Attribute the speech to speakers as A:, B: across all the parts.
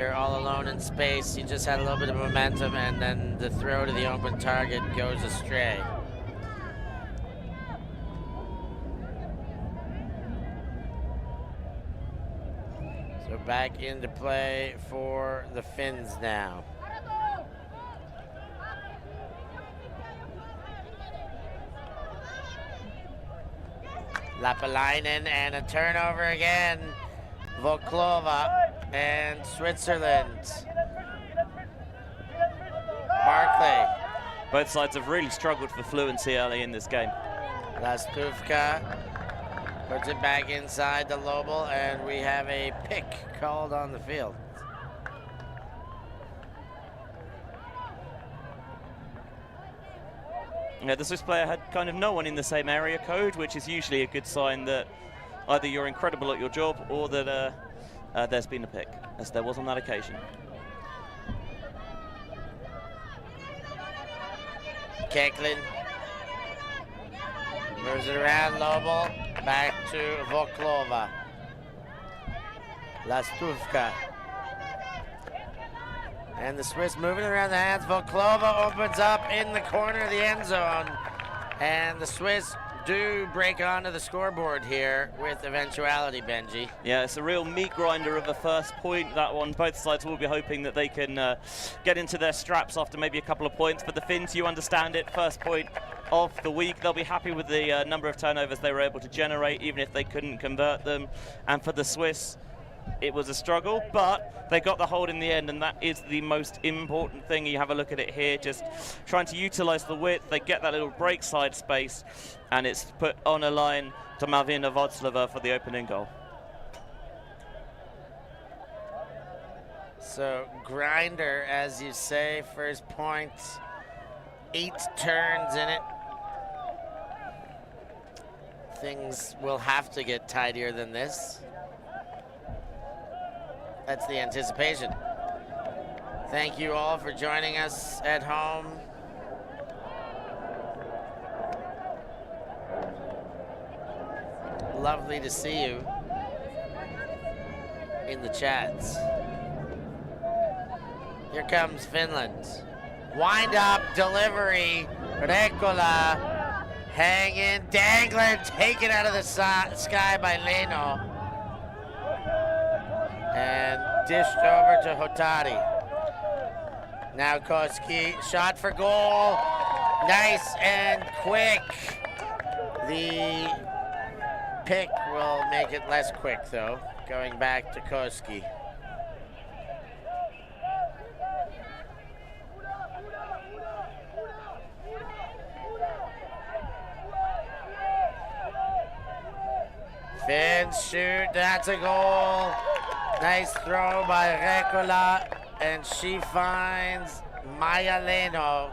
A: You're all alone in space. You just had a little bit of momentum, and then the throw to the open target goes astray. So back into play for the Finns now. Lapalainen and a turnover again. Voklova and Switzerland. Barclay.
B: Both sides have really struggled for fluency early in this game.
A: Lastuvka puts it back inside the Lobel, and we have a pick called on the field.
B: Yeah, the Swiss player had kind of no one in the same area code, which is usually a good sign that either you're incredible at your job or that there's been a pick, as there was on that occasion.
A: Keklin moves it around Lobel, back to Voklova. Lastuvka. And the Swiss moving around the hands. Voklova opens up in the corner of the end zone. And the Swiss do break onto the scoreboard here with eventuality, Benji.
B: Yeah, it's a real meat grinder of a first point, that one. Both sides will be hoping that they can get into their straps after maybe a couple of points. But the Finns, you understand it, first point of the week. They'll be happy with the number of turnovers they were able to generate, even if they couldn't convert them. And for the Swiss, it was a struggle, but they got the hold in the end, and that is the most important thing. You have a look at it here, just trying to utilize the width. They get that little break side space, and it's put on a line to Malvina Vodslova for the opening goal.
A: So grinder, as you say, first point, 8 turns in it. Things will have to get tidier than this. That's the anticipation. Thank you all for joining us at home. Lovely to see you in the chats. Here comes Finland. Wind up, delivery, Rekola, hanging, dangling, taken out of the sky by Leno. And dished over to Hotari. Now Koski, shot for goal. Nice and quick. The pick will make it less quick though, going back to Koski. Finns shoot, that's a goal. Nice throw by Rekola, and she finds Maya Leno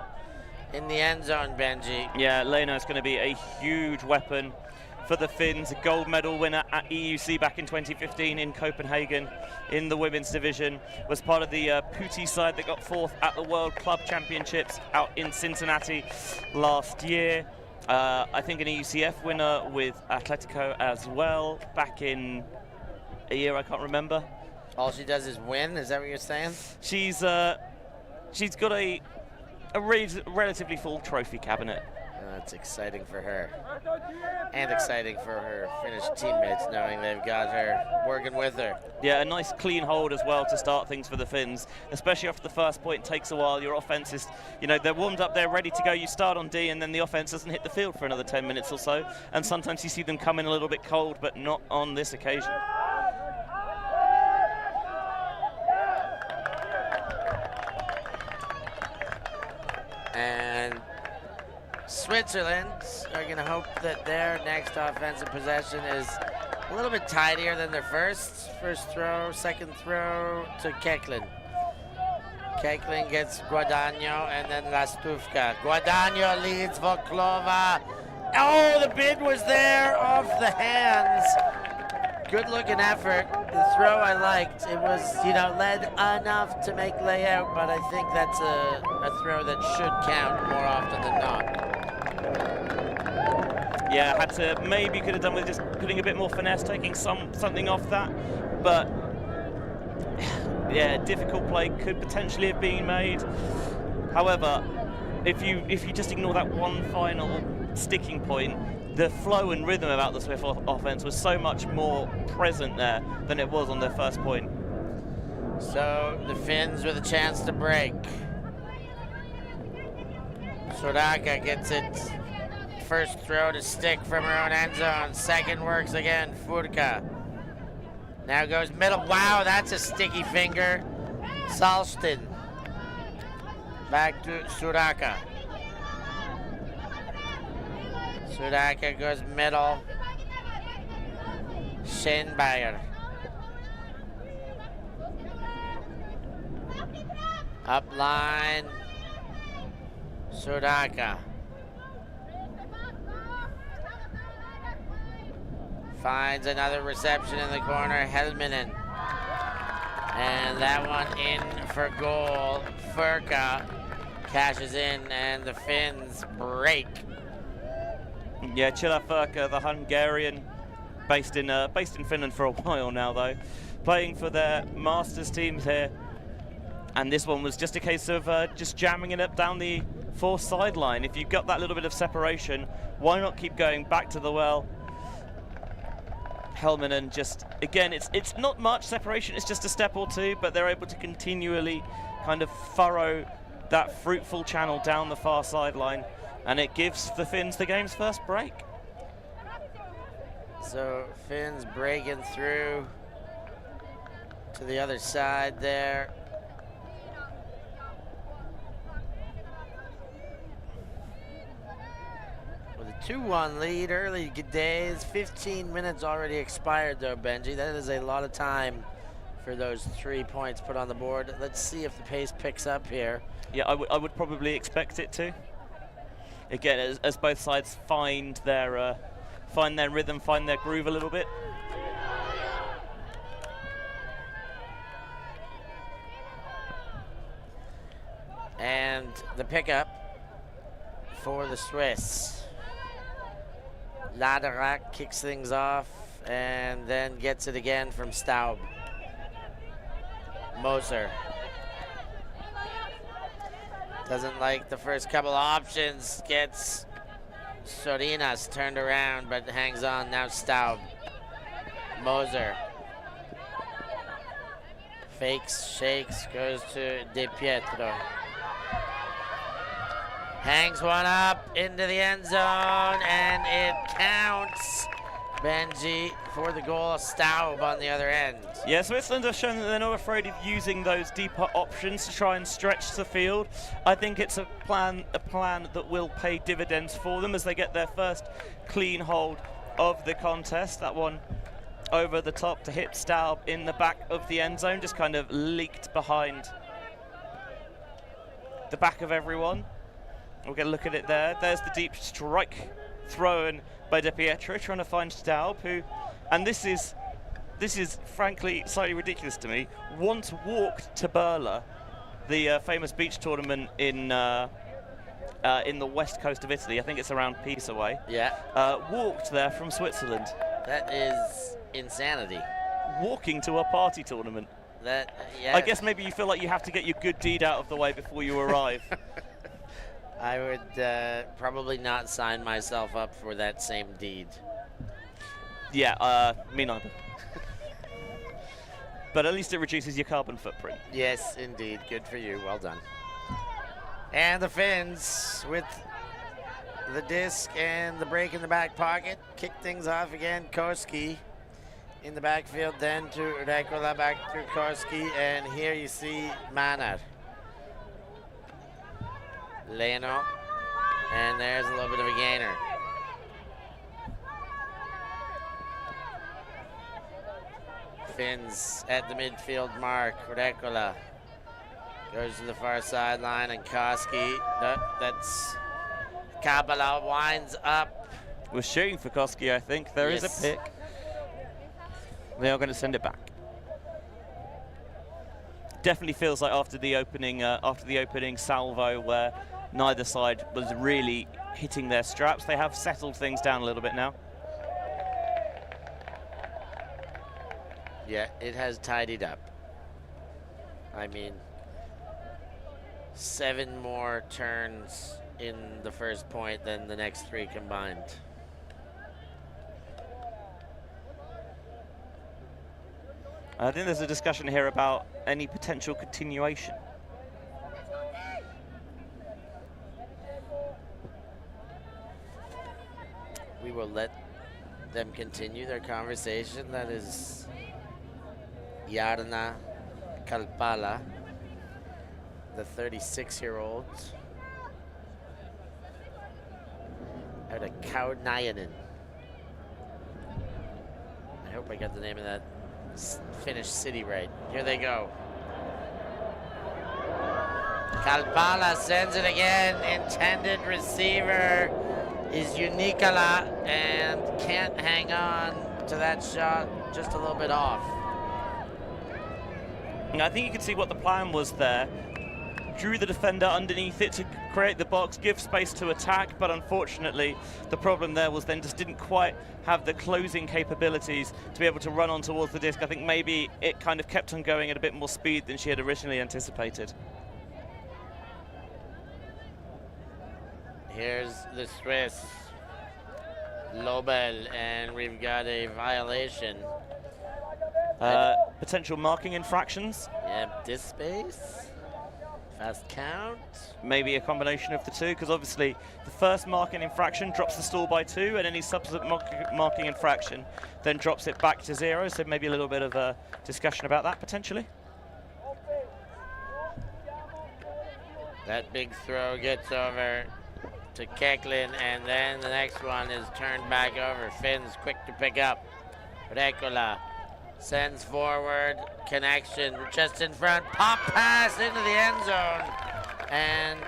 A: in the end zone, Benji.
B: Yeah, Leno is going to be a huge weapon for the Finns. A gold medal winner at EUC back in 2015 in Copenhagen in the women's division. Was part of the Putti side that got 4th at the World Club Championships out in Cincinnati last year. I think an EUCF winner with Atletico as well back in a year I can't remember.
A: All she does is win, is that what you're saying?
B: She's got a relatively full trophy cabinet.
A: That's exciting for her. And exciting for her Finnish teammates, knowing they've got her working with her.
B: Yeah, a nice clean hold as well to start things for the Finns, especially after the first point takes a while. Your offense is, they're warmed up, they're ready to go. You start on D, and then the offense doesn't hit the field for another 10 minutes or so. And sometimes you see them come in a little bit cold, but not on this occasion.
A: And Switzerland are going to hope that their next offensive possession is a little bit tidier than their first. First throw, second throw to Keklin. Keklin gets Guadagno and then Lastuvka. Guadagno leads Voklova. Oh, the bid was there off the hands. Good looking effort. The throw I liked. It was, led enough to make layout, but I think that's a throw that should count more often than not.
B: Yeah, could have done with just putting a bit more finesse, taking something off that, but yeah, difficult play could potentially have been made. However, if you just ignore that one final sticking point, the flow and rhythm about the Swift offense was so much more present there than it was on their first point.
A: So the Finns with a chance to break. Sudaka gets it. First throw to stick from her own end zone. Second works again, Furka. Now goes middle. Wow, that's a sticky finger. Salston. Back to Sudaka. Sudaka goes middle. Schenbayer. Up line. Sudaka. Finds another reception in the corner, Helminen. And that one in for goal. Furka cashes in, and the Finns break.
B: Yeah, Chila Furka, the Hungarian, based in Finland for a while now, though, playing for their Masters teams here. And this one was just a case of just jamming it up down the fourth sideline. If you've got that little bit of separation, why not keep going back to the well? Helminen just, again, it's not much separation, it's just a step or two, but they're able to continually kind of furrow that fruitful channel down the far sideline, and it gives the Finns the game's first break.
A: So Finns breaking through to the other side there. With a 2-1 lead, early days. 15 minutes already expired though, Benji. That is a lot of time for those 3 points put on the board. Let's see if the pace picks up here.
B: Yeah, I would probably expect it to. Again, as both sides find their rhythm, find their groove a little bit.
A: And the pickup for the Swiss. Laderack kicks things off and then gets it again from Staub. Moser. Doesn't like the first couple options. Gets Sorinas turned around but hangs on. Now Staub. Moser. Fakes, shakes, goes to De Pietro. Hangs one up into the end zone, and it counts, Benji, for the goal. Staub on the other end.
B: Yeah, Switzerland have shown that they're not afraid of using those deeper options to try and stretch the field. I think it's a plan that will pay dividends for them as they get their first clean hold of the contest. That one over the top to hit Staub in the back of the end zone, just kind of leaked behind the back of everyone. We'll get a look at it there. There's the deep strike thrown by De Pietro, trying to find Staub, who, and this is frankly slightly ridiculous to me, once walked to Berla, the famous beach tournament in the west coast of Italy. I think it's around Pisa way.
A: Yeah.
B: Walked there from Switzerland.
A: That is insanity.
B: Walking to a party tournament.
A: That, yeah.
B: I guess maybe you feel like you have to get your good deed out of the way before you arrive.
A: I would probably not sign myself up for that same deed.
B: Yeah, me neither. But at least it reduces your carbon footprint.
A: Yes, indeed. Good for you. Well done. And the Finns with the disc and the break in the back pocket. Kick things off again. Koski in the backfield, then to Rekola, back to Koski, and here you see Manar. Leno, and there's a little bit of a gainer. Finns at the midfield mark. Rekola goes to the far sideline, and Koski, that's Kabala winds up.
B: We're shooting for Koski, I think. There is a pick. They are going to send it back. Definitely feels like after the opening salvo where neither side was really hitting their straps, they have settled things down a little bit now.
A: Yeah, it has tidied up. I mean, 7 more turns in the first point than the next 3 combined.
B: I think there's a discussion here about any potential continuation.
A: We will let them continue their conversation. That is Jarna Kalpala, the 36-year-old out of Kauniainen. I hope I got the name of that Finnish city right. Here they go. Kalpala sends it again. Intended receiver is Unikala and can't hang on to that shot, just a little bit off.
B: I think you can see what the plan was there. Drew the defender underneath it to create the box, give space to attack, but unfortunately the problem there was then just didn't quite have the closing capabilities to be able to run on towards the disc. I think maybe it kind of kept on going at a bit more speed than she had originally anticipated.
A: Here's the Swiss, Lobel, and we've got a violation.
B: Potential marking infractions.
A: Yeah, disc space. Fast count.
B: Maybe a combination of the two, because obviously the first marking infraction drops the stall by 2, and any subsequent marking infraction then drops it back to 0. So maybe a little bit of a discussion about that potentially.
A: That big throw gets over to Keklin, and then the next one is turned back over. Finn's quick to pick up. Rekola sends forward, connection just in front, pop pass into the end zone, and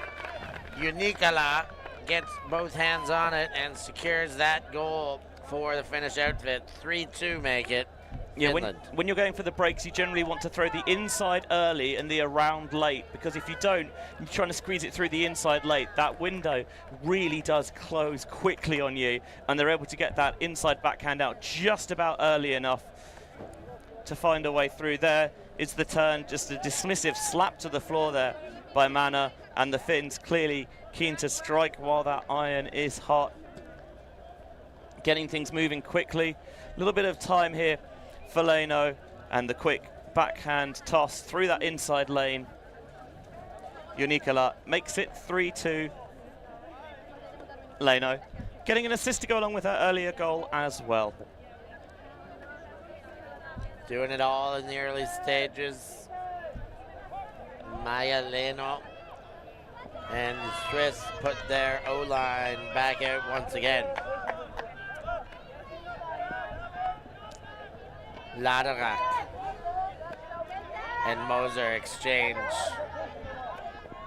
A: Unikala gets both hands on it and secures that goal for the Finnish outfit. 3-2 make it.
B: Yeah, when you're going for the breaks, you generally want to throw the inside early and the around late, because if you don't, you're trying to squeeze it through the inside late. That window really does close quickly on you, and they're able to get that inside backhand out just about early enough to find a way through. There is the turn, just a dismissive slap to the floor there by Mana, and the Finns clearly keen to strike while that iron is hot. Getting things moving quickly. A little bit of time here for Leno, and the quick backhand toss through that inside lane. Unikala makes it 3-2. Leno getting an assist to go along with her earlier goal as well.
A: Doing it all in the early stages. Maya Leno and the Swiss put their O-line back out once again. Ladarak and Moser exchange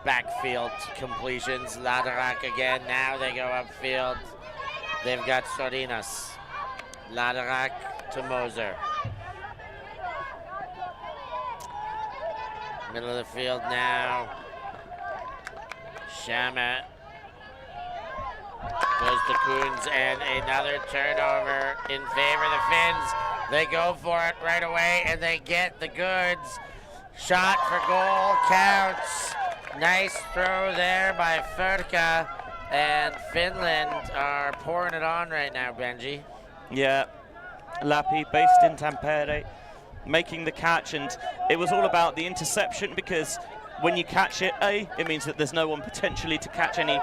A: backfield completions. Ladarak again, now they go upfield. They've got Sorinas. Ladarak to Moser. Middle of the field now. Shama goes to Coons, and another turnover in favor of the Finns. They go for it right away, and they get the goods. Shot for goal, counts. Nice throw there by Furka, and Finland are pouring it on right now, Benji.
B: Yeah, Lappi, based in Tampere, making the catch, and it was all about the interception, because when you catch it, it means that there's no one potentially to catch any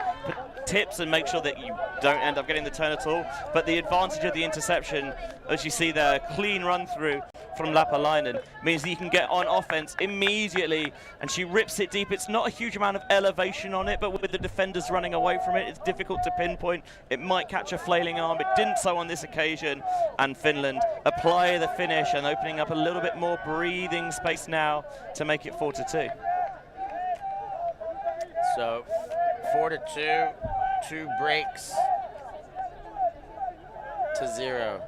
B: tips and make sure that you don't end up getting the turn at all. But the advantage of the interception, as you see there, clean run through from Lappalainen, means that you can get on offense immediately, and she rips it deep. It's not a huge amount of elevation on it, but with the defenders running away from it, it's difficult to pinpoint. It might catch a flailing arm. It didn't so on this occasion, and Finland apply the finish and opening up a little bit more breathing space now to make it 4-2.
A: So 4-2, 2 breaks to 0.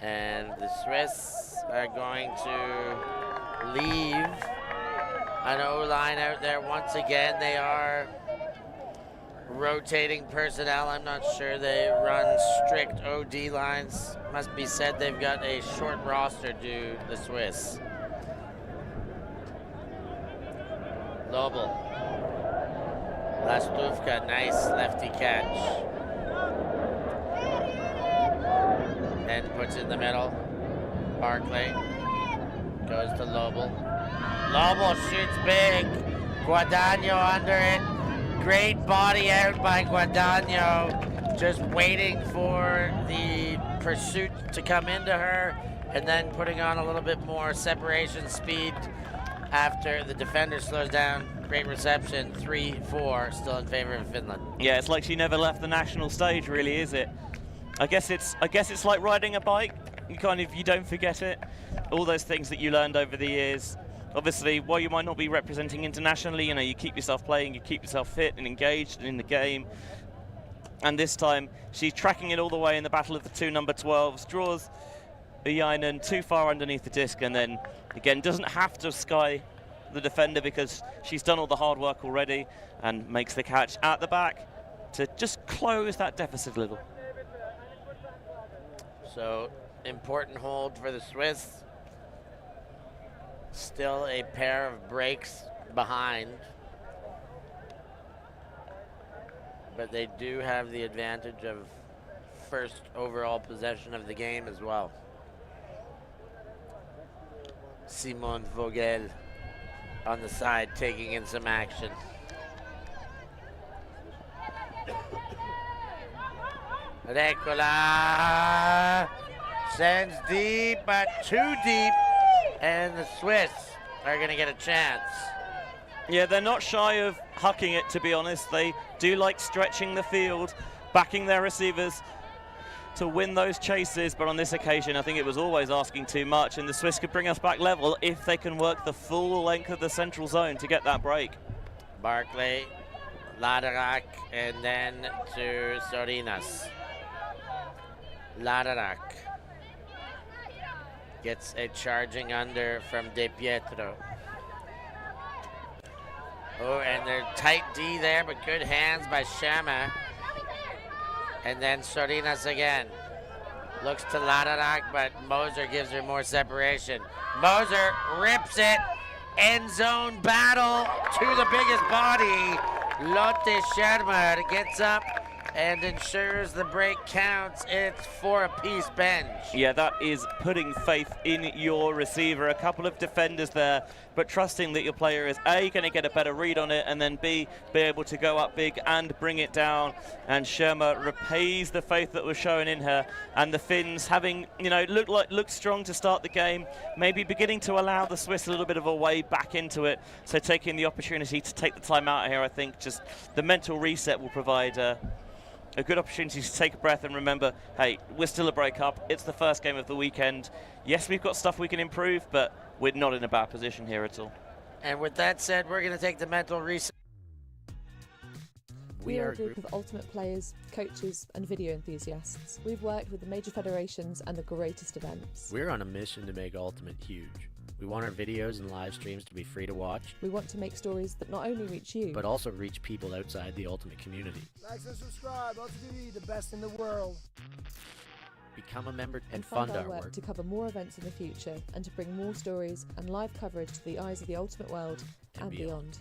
A: And the Swiss are going to leave an O-line out there once again. They are rotating personnel. I'm not sure they run strict OD lines. Must be said they've got a short roster due the Swiss. Lobel. Lastuvka, nice lefty catch. Then puts it in the middle. Barclay goes to Lobel. Lobel shoots big. Guadagno under it. Great body out by Guadagno. Just waiting for the pursuit to come into her and then putting on a little bit more separation speed after the defender slows down. Great reception, 3-4, still in favor of Finland.
B: Yeah, it's like she never left the national stage, really, is it? I guess it's like riding a bike. You don't forget it. All those things that you learned over the years. Obviously, while you might not be representing internationally, you keep yourself playing, you keep yourself fit and engaged in the game. And this time, she's tracking it all the way in the battle of the two number 12s, draws Uyainen too far underneath the disc, and then, again, doesn't have to sky the defender because she's done all the hard work already and makes the catch at the back to just close that deficit a little.
A: So, important hold for the Swiss. Still a pair of breaks behind. But they do have the advantage of first overall possession of the game as well. Simone Vogel on the side taking in some action. Recola sends deep, but too deep, and the Swiss are going to get a chance.
B: Yeah, they're not shy of hucking it, to be honest. They do like stretching the field, backing their receivers to win those chases, but on this occasion I think it was always asking too much, and the Swiss could bring us back level if they can work the full length of the central zone to get that break.
A: Barclay, Laderack, and then to Sorinas. Laderack gets a charging under from De Pietro. Oh, and they're tight D there, but good hands by Shama. And then Sorinas again. Looks to Laderack, but Moser gives her more separation. Moser rips it. End zone battle to the biggest body. Lotte Schermer gets up and ensures the break counts. It's 4-apiece bench.
B: Yeah, that is putting faith in your receiver. A couple of defenders there, but trusting that your player is A, going to get a better read on it, and then B, be able to go up big and bring it down. And Schermer repays the faith that was shown in her. And the Finns, having, looked strong to start the game, maybe beginning to allow the Swiss a little bit of a way back into it. So taking the opportunity to take the time out here, I think just the mental reset will provide a good opportunity to take a breath and remember, hey, we're still a break-up. It's the first game of the weekend. Yes, we've got stuff we can improve, but we're not in a bad position here at all.
A: And with that said, we're going to take the mental reset.
C: We are a group of ultimate players, coaches, and video enthusiasts. We've worked with the major federations and the greatest events.
D: We're on a mission to make Ultimate huge. We want our videos and live streams to be free to watch.
C: We want to make stories that not only reach you,
D: but also reach people outside the Ultimate community.
E: Like and subscribe, ulti.TV, the best in the world.
D: Become a member and
C: fund
D: fund
C: our work to cover more events in the future and to bring more stories and live coverage to the eyes of the Ultimate world and beyond.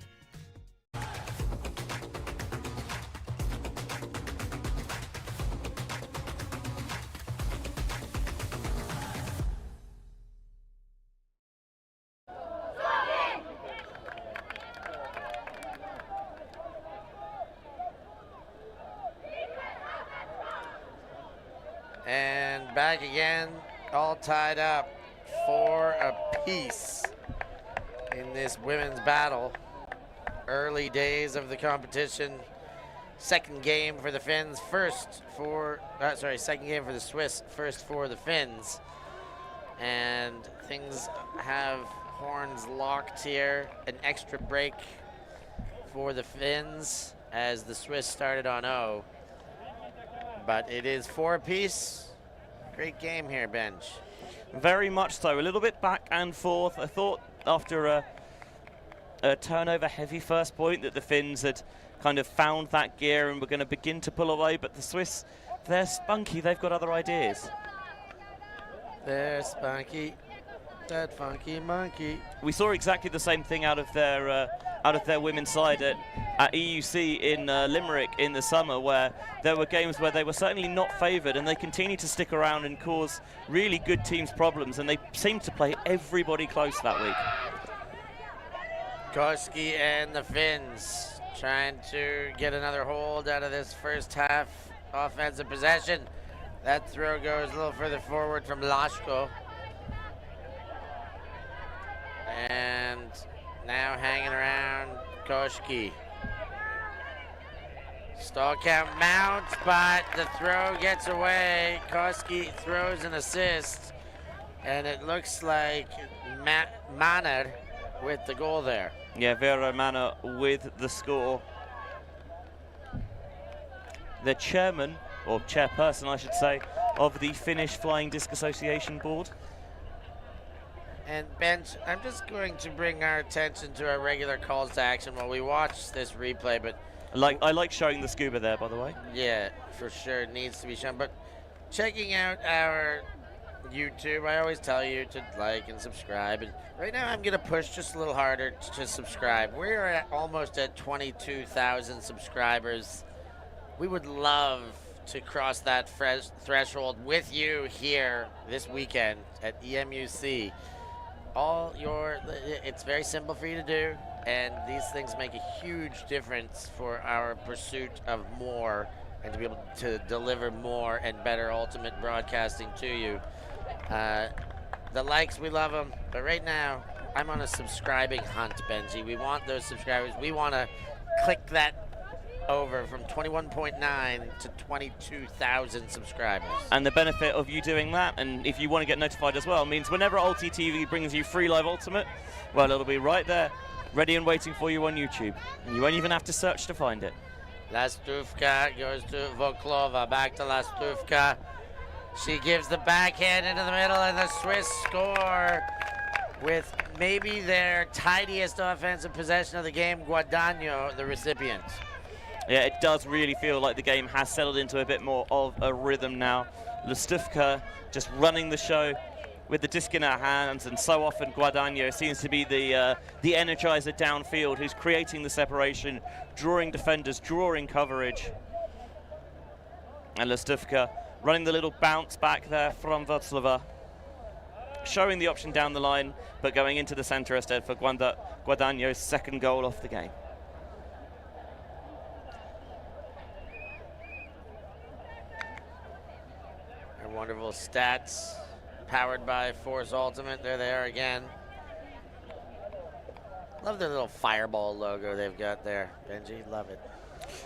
A: And back again, all tied up, 4-apiece in this women's battle. Early days of the competition. Second game for the Finns, second game for the Swiss, first for the Finns. And things have horns locked here. An extra break for the Finns as the Swiss started on 0. But it is 4-apiece. Great game here, Benj.
B: Very much so. A little bit back and forth. I thought after a turnover-heavy first point that the Finns had kind of found that gear and were going to begin to pull away. But the Swiss, they're spunky. They've got other ideas.
A: They're spunky. That funky monkey.
B: We saw exactly the same thing out of their women's side at EUC in Limerick in the summer, where there were games where they were certainly not favoured, and they continued to stick around and cause really good teams problems, and they seemed to play everybody close that week.
A: Koski and the Finns trying to get another hold out of this first half offensive possession. That throw goes a little further forward from Lashko. And now hanging around Koski. Stall count mounts, but the throw gets away. Koski throws an assist, and it looks like Maner with the goal there.
B: Yeah, Vera Maner with the score. The chairman, or chairperson I should say, of the Finnish Flying Disc Association Board.
A: And Bench, I'm just going to bring our attention to our regular calls to action while we watch this replay, but
B: I like showing the scuba there, by the way.
A: yeah, for sure, it needs to be shown. But checking out our YouTube, I always tell you to like and subscribe. And right now, I'm gonna push just a little harder to subscribe. We're almost at 22,000 subscribers. We would love to cross that threshold with you here this weekend at EMUC. It's very simple for you to do, and these things make a huge difference for our pursuit of more and to be able to deliver more and better ultimate broadcasting to you. The likes, we love them, but right now I'm on a subscribing hunt, Benji. We want those subscribers. We want to click that over from 21.9 to 22,000 subscribers.
B: And the benefit of you doing that, and if you want to get notified as well, means whenever ulti.TV brings you free live ultimate, well, it'll be right there, ready and waiting for you on YouTube. And you won't even have to search to find it.
A: Lastuvka goes to Voklova, back to Lastuvka. She gives the backhand into the middle, and the Swiss score with maybe their tidiest offensive possession of the game, Guadagno, the recipient.
B: Yeah, it does really feel like the game has settled into a bit more of a rhythm now. Lastuvka just running the show with the disc in her hands, and so often Guadagno seems to be the energizer downfield who's creating the separation, drawing defenders, drawing coverage. And Lastuvka running the little bounce back there from Votslava, showing the option down the line, but going into the center instead for Guadagno's second goal off the game.
A: Wonderful stats, powered by Force Ultimate. There they are again. Love their little fireball logo they've got there, Benji. Love it.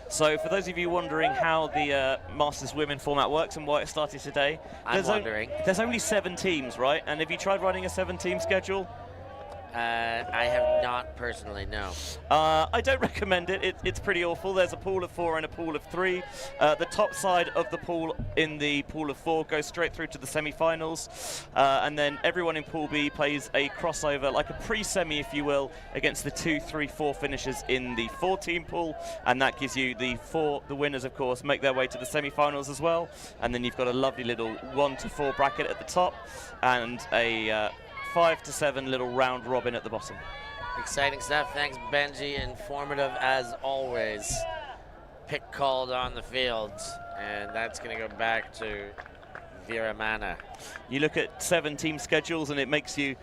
B: So for those of you wondering how the Masters Women format works and why it started today,
A: I'm wondering.
B: There's only 7 teams, right? And have you tried running a 7-team schedule?
A: I have not personally, no.
B: I don't recommend it. It's pretty awful. There's a pool of 4 and a pool of 3. The top side of the pool in the pool of 4 goes straight through to the semi-finals, and then everyone in Pool B plays a crossover, like a pre-semi, if you will, against the 2, 3, 4 finishers in the 4-team pool, and that gives you the winners, of course, make their way to the semi-finals as well, and then you've got a lovely little 1 to 4 bracket at the top, and a 5 to 7 little round robin at the bottom.
A: Exciting stuff. Thanks, Benji. Informative as always. Pick called on the field, and that's going to go back to Vera Mana.
B: You look at 7-team schedules, and it makes you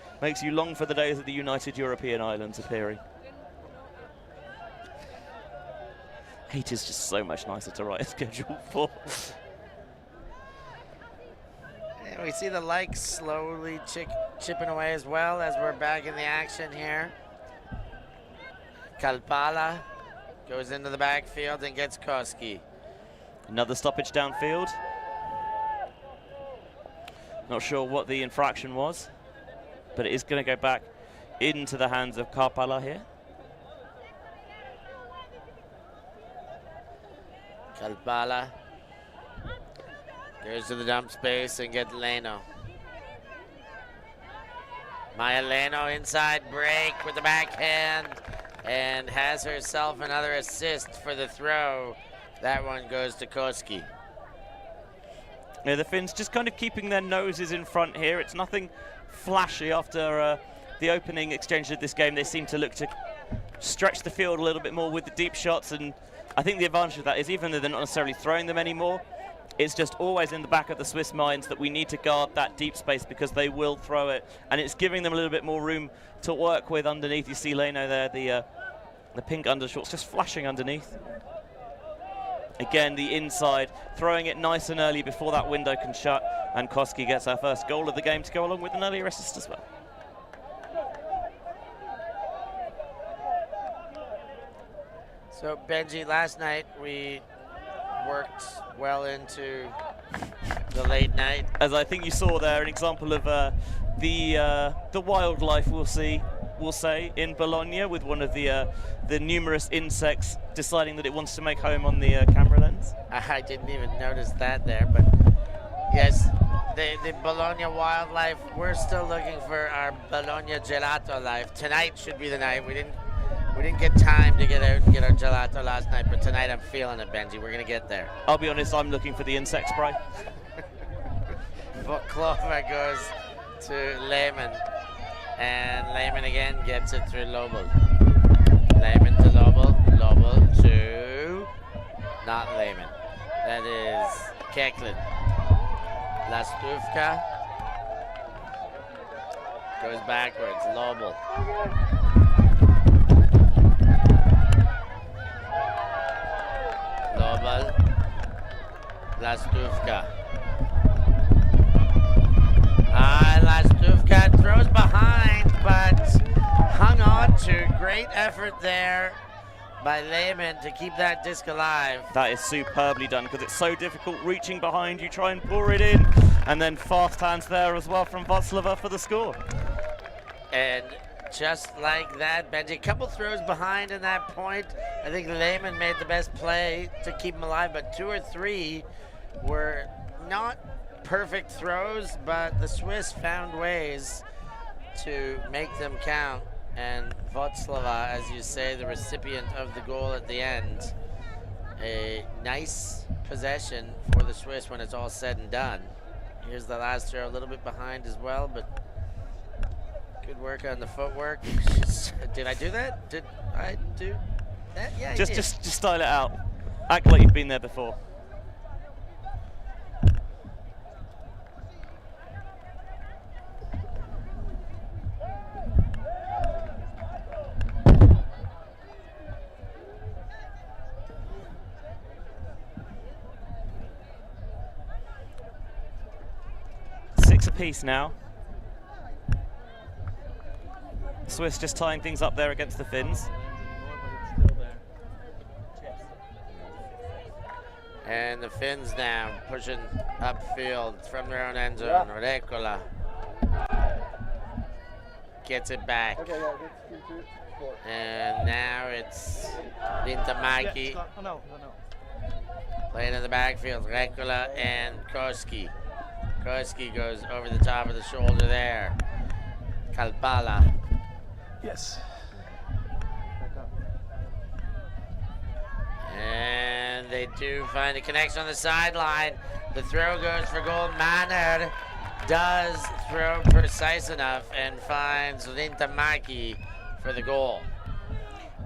B: long for the days of the United European Islands appearing. 8 is just so much nicer to write a schedule for.
A: We see the likes slowly chipping away as well as we're back in the action here. Kalpala goes into the backfield and gets Koski.
B: Another stoppage downfield. Not sure what the infraction was, but it is going to go back into the hands of Kalpala here.
A: Kalpala goes to the dump space and gets Leno. Maya Leno inside break with the backhand and has herself another assist for the throw. That one goes to Koski.
B: Yeah, the Finns just kind of keeping their noses in front here. It's nothing flashy after the opening exchange of this game. They seem to look to stretch the field a little bit more with the deep shots, and I think the advantage of that is even though they're not necessarily throwing them anymore, it's just always in the back of the Swiss minds that we need to guard that deep space because they will throw it, and it's giving them a little bit more room to work with underneath. You see Leno there, the pink undershorts just flashing underneath. Again, the inside, throwing it nice and early before that window can shut, and Koski gets our first goal of the game to go along with an earlier assist as well.
A: So Benji, last night we worked well into the late night.
B: As I think you saw there, an example of the wildlife we'll say in Bologna, with one of the numerous insects deciding that it wants to make home on the camera lens.
A: I didn't even notice that there, but yes, the Bologna wildlife. We're still looking for our Bologna gelato life. Tonight should be the night. We didn't get time to get out and get our gelato last night, but tonight I'm feeling it, Benji. We're gonna get there.
B: I'll be honest, I'm looking for the insect spray.
A: Clover goes to Lehman, and Lehman again gets it through Lobel. Lehman to Lobel, Lobel to not Lehman. That is Keklin. Lastuvka goes backwards, Lobel. Lobel, Lastuvka. Lastuvka throws behind, but hung on to. Great effort there by Lehman to keep that disc alive.
B: That is superbly done because it's so difficult reaching behind. You try and pour it in, and then fast hands there as well from Václava for the score.
A: And just like that, Benji, a couple throws behind in that point. I think Lehman made the best play to keep him alive, but 2 or 3 were not perfect throws, but the Swiss found ways to make them count. And Václava, as you say, the recipient of the goal at the end. A nice possession for the Swiss when it's all said and done. Here's the last throw, a little bit behind as well, but good work on the footwork. Did I do that? Did I do that? Yeah,
B: just style it out. Act like you've been there before. Apiece now. Swiss just tying things up there against the Finns.
A: And the Finns now pushing upfield from their own end zone. Recola gets it back. And now it's Rintamaki playing in the backfield. Recola and Koski. Koski goes over the top of the shoulder there. Kalpala.
E: Yes.
A: And they do find a connection on the sideline. The throw goes for goal. Manner does throw precise enough and finds Rintamaki for the goal.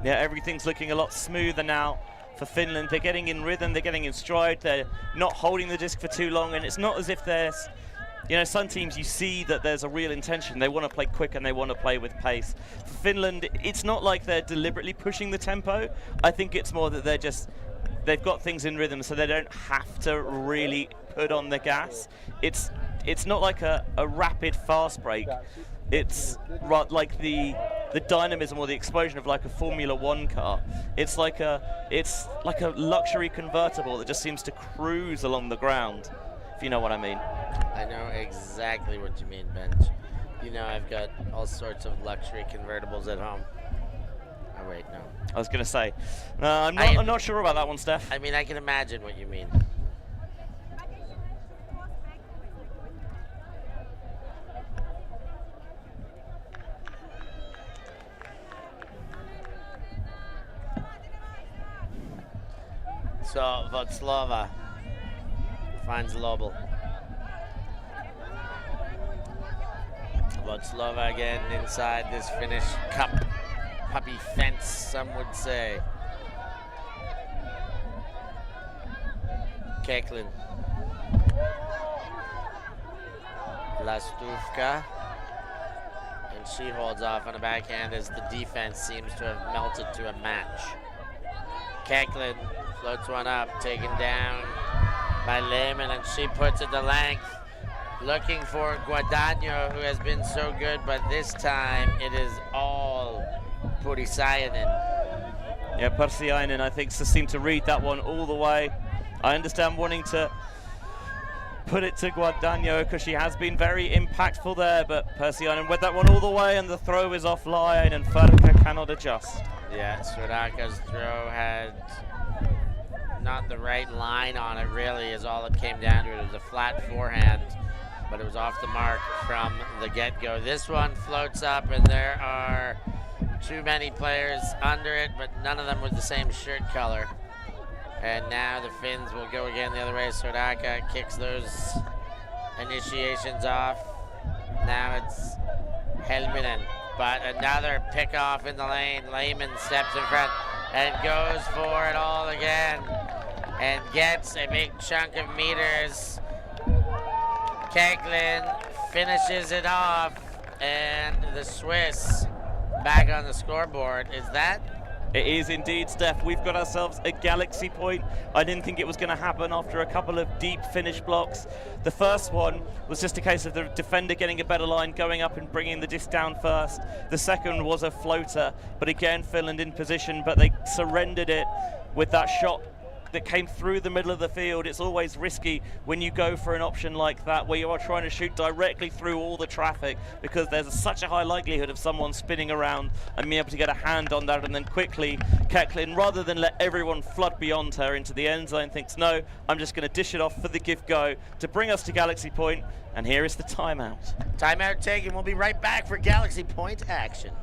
B: Yeah, everything's looking a lot smoother now for Finland. They're getting in rhythm, they're getting in stride, they're not holding the disc for too long, and it's not as if there's, you know, some teams you see that there's a real intention. They want to play quick and they want to play with pace. For Finland, it's not like they're deliberately pushing the tempo. I think it's more that they've got things in rhythm, so they don't have to really put on the gas. It's not like a rapid fast break. It's like the dynamism or the explosion of like a Formula 1 car. It's like a luxury convertible that just seems to cruise along the ground, if you know what I mean.
A: I know exactly what you mean, Benj. You know I've got all sorts of luxury convertibles at home. Oh wait, no.
B: I was gonna say, I'm not sure about that one, Steph.
A: I mean, I can imagine what you mean. So Václava finds Lobel. Votslova again inside this Finnish cup. Puppy fence, some would say. Keklin. Lastuvka. And she holds off on a backhand as the defense seems to have melted to a match. Keklin floats one up, taken down by Lehman, and she puts it to length. Looking for Guadagno, who has been so good, but this time it is all Purisainen.
B: Yeah, Pursiainen, I think, seemed to read that one all the way. I understand wanting to put it to Guadagno because she has been very impactful there, but Pursiainen went that one all the way, and the throw is offline, and Farka cannot adjust.
A: Yeah, Srodaka's throw had not the right line on it, really, is all it came down to. It was a flat forehand, but it was off the mark from the get-go. This one floats up, and there are too many players under it, but none of them with the same shirt color. And now the Finns will go again the other way. Srodaka kicks those initiations off. Now it's Helminen, but another pick-off in the lane. Lehman steps in front and goes for it all again and gets a big chunk of meters. Keklin finishes it off, and the Swiss back on the scoreboard. Is that?
B: It is indeed, Steph. We've got ourselves a galaxy point. I didn't think it was going to happen after a couple of deep finish blocks. The first one was just a case of the defender getting a better line, going up and bringing the disc down first. The second was a floater, but again, Finland in position, but they surrendered it with that shot that came through the middle of the field. It's always risky when you go for an option like that where you are trying to shoot directly through all the traffic, because there's such a high likelihood of someone spinning around and being able to get a hand on that. And then quickly Keklin, rather than let everyone flood beyond her into the end zone, thinks, no, I'm just going to dish it off for the give go to bring us to Galaxy Point. And here is the timeout.
A: Timeout taken. We'll be right back for Galaxy Point action.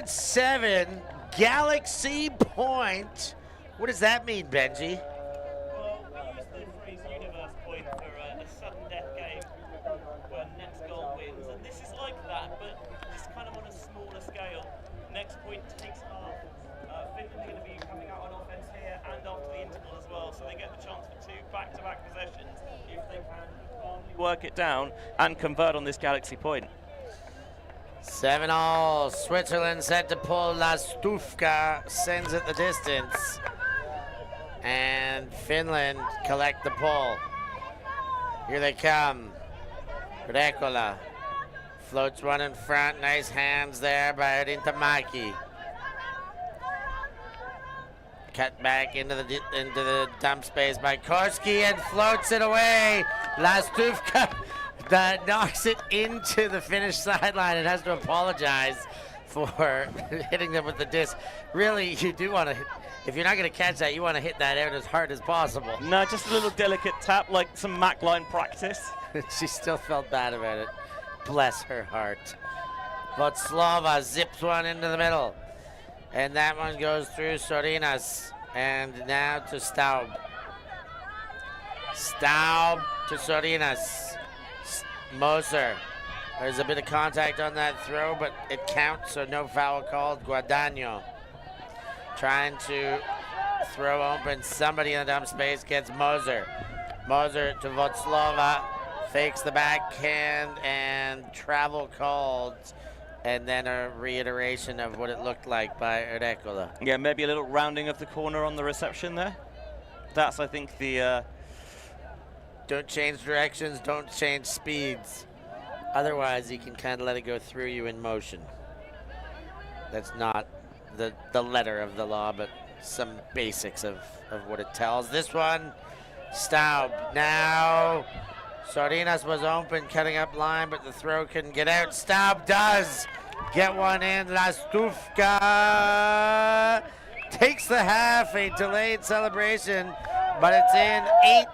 A: Seven Galaxy Point. What does that mean, Benji?
B: Well, we use the phrase universe point for a sudden death game where next goal wins, and this is like that, but just kind of on a smaller scale. Next point takes half. Finland are going to be coming out on offense here and after the interval as well, so they get the chance for 2 back-to-back possessions if they can calmly work it down and convert on this Galaxy Point.
A: 7-all. Switzerland set to pull. Lastuvka sends it the distance. And Finland collect the pull. Here they come. Rekola floats one in front. Nice hands there by Rintamaki. Cut back into the dump space by Korski and floats it away. Lastuvka that knocks it into the Finnish sideline and has to apologize for hitting them with the disc. Really, you do want to, if you're not going to catch that, you want to hit that out as hard as possible.
B: No, just a little delicate tap, like some Mac line practice.
A: She still felt bad about it. Bless her heart. Votslova zips one into the middle. And that one goes through Sorinas. And now to Staub. Staub to Sorinas. Moser. There's a bit of contact on that throw, but it counts, so no foul called. Guadagno trying to throw open somebody in the dump space, gets Moser. Moser to Votslova, fakes the backhand, and travel called, and then a reiteration of what it looked like by Rekola.
B: Yeah, maybe a little rounding of the corner on the reception there. That's, I think, the...
A: Don't change directions, don't change speeds. Otherwise, you can kind of let it go through you in motion. That's not the letter of the law, but some basics of what it tells. This one, Staub. Now, Sardinas was open, cutting up line, but the throw couldn't get out. Staub does get one in. Lastufka takes the half, a delayed celebration, but it's in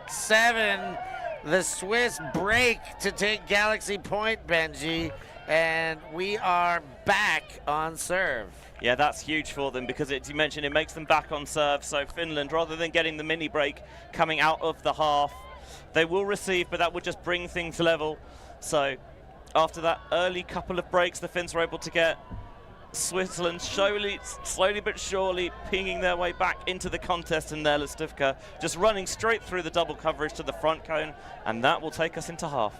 A: 8-7. The Swiss break to take Galaxy point, Benji, and we are back on serve.
B: Yeah, that's huge for them because, as you mentioned, it makes them back on serve. So Finland, rather than getting the mini break coming out of the half, they will receive, but that would just bring things level. So after that early couple of breaks, the Finns were able to get Switzerland slowly but surely pinging their way back into the contest, and there Lastufka just running straight through the double coverage to the front cone, and that will take us into half.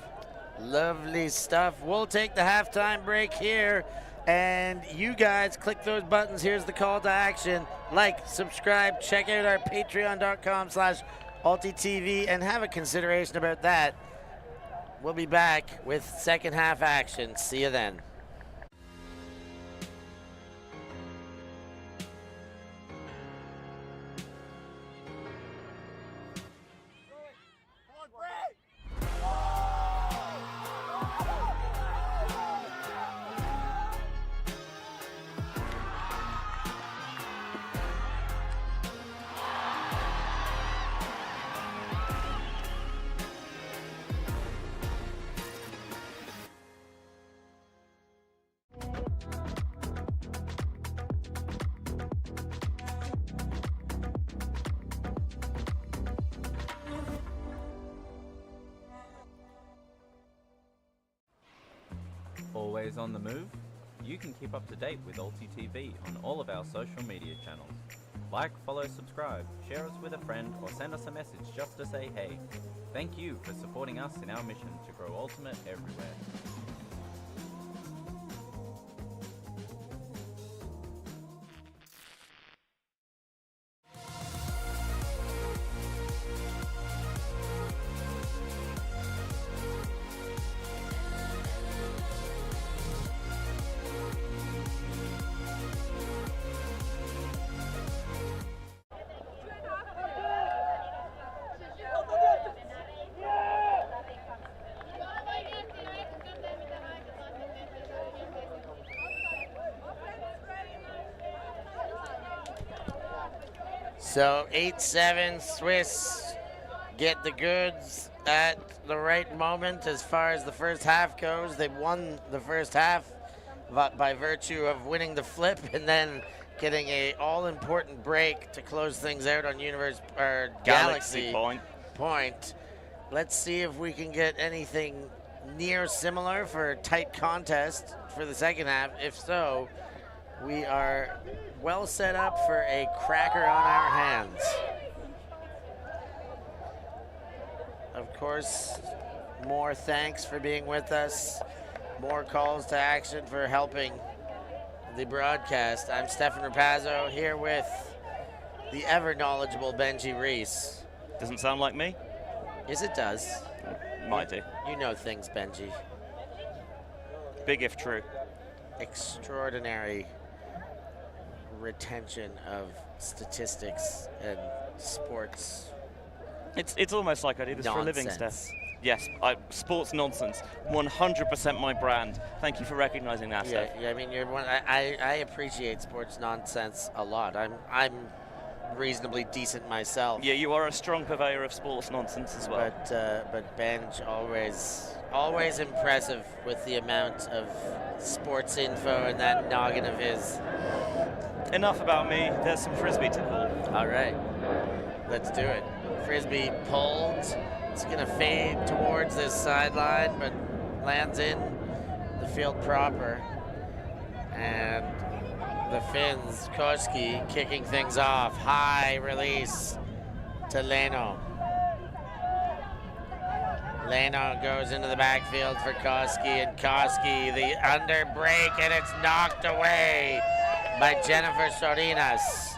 A: Lovely stuff. We'll take the halftime break here, and you guys click those buttons. Here's the call to action. Like, subscribe, check out our patreon.com/ulti.TV, and have a consideration about that. We'll be back with second half action. See you then.
F: Always on the move? You can keep up to date with ulti.TV on all of our social media channels. Like, follow, subscribe, share us with a friend, or send us a message just to say hey. Thank you for supporting us in our mission to grow Ultimate everywhere.
A: So 8-7, Swiss get the goods at the right moment as far as the first half goes. They won the first half by virtue of winning the flip and then getting a all-important break to close things out on Galaxy point. Let's see if we can get anything near similar for a tight contest for the second half. If so, we are well set up for a cracker on our hands. Of course, more thanks for being with us. More calls to action for helping the broadcast. I'm Stefan Rapazzo here with the ever knowledgeable Benji Reese.
B: Doesn't sound like me?
A: Yes, it does.
B: Might do.
A: You know things, Benji.
B: Big if true.
A: Extraordinary retention of statistics and sports.
B: It's almost like I do this for a living, Steph. Yes, sports nonsense. 100% my brand. Thank you for recognizing that, Steph.
A: Yeah, I mean, you're one. I appreciate sports nonsense a lot. I'm reasonably decent myself.
B: Yeah, you are a strong purveyor of sports nonsense as well.
A: But Benj always impressive with the amount of sports info and that noggin of his.
B: Enough about me. There's some frisbee to pull.
A: All right, let's do it. Frisbee pulled. It's gonna fade towards this sideline, but lands in the field proper. And the Finns, Koski kicking things off. High release to Leno. Leno goes into the backfield for Koski, and Koski the under break, and it's knocked away by Jennifer Sorinas.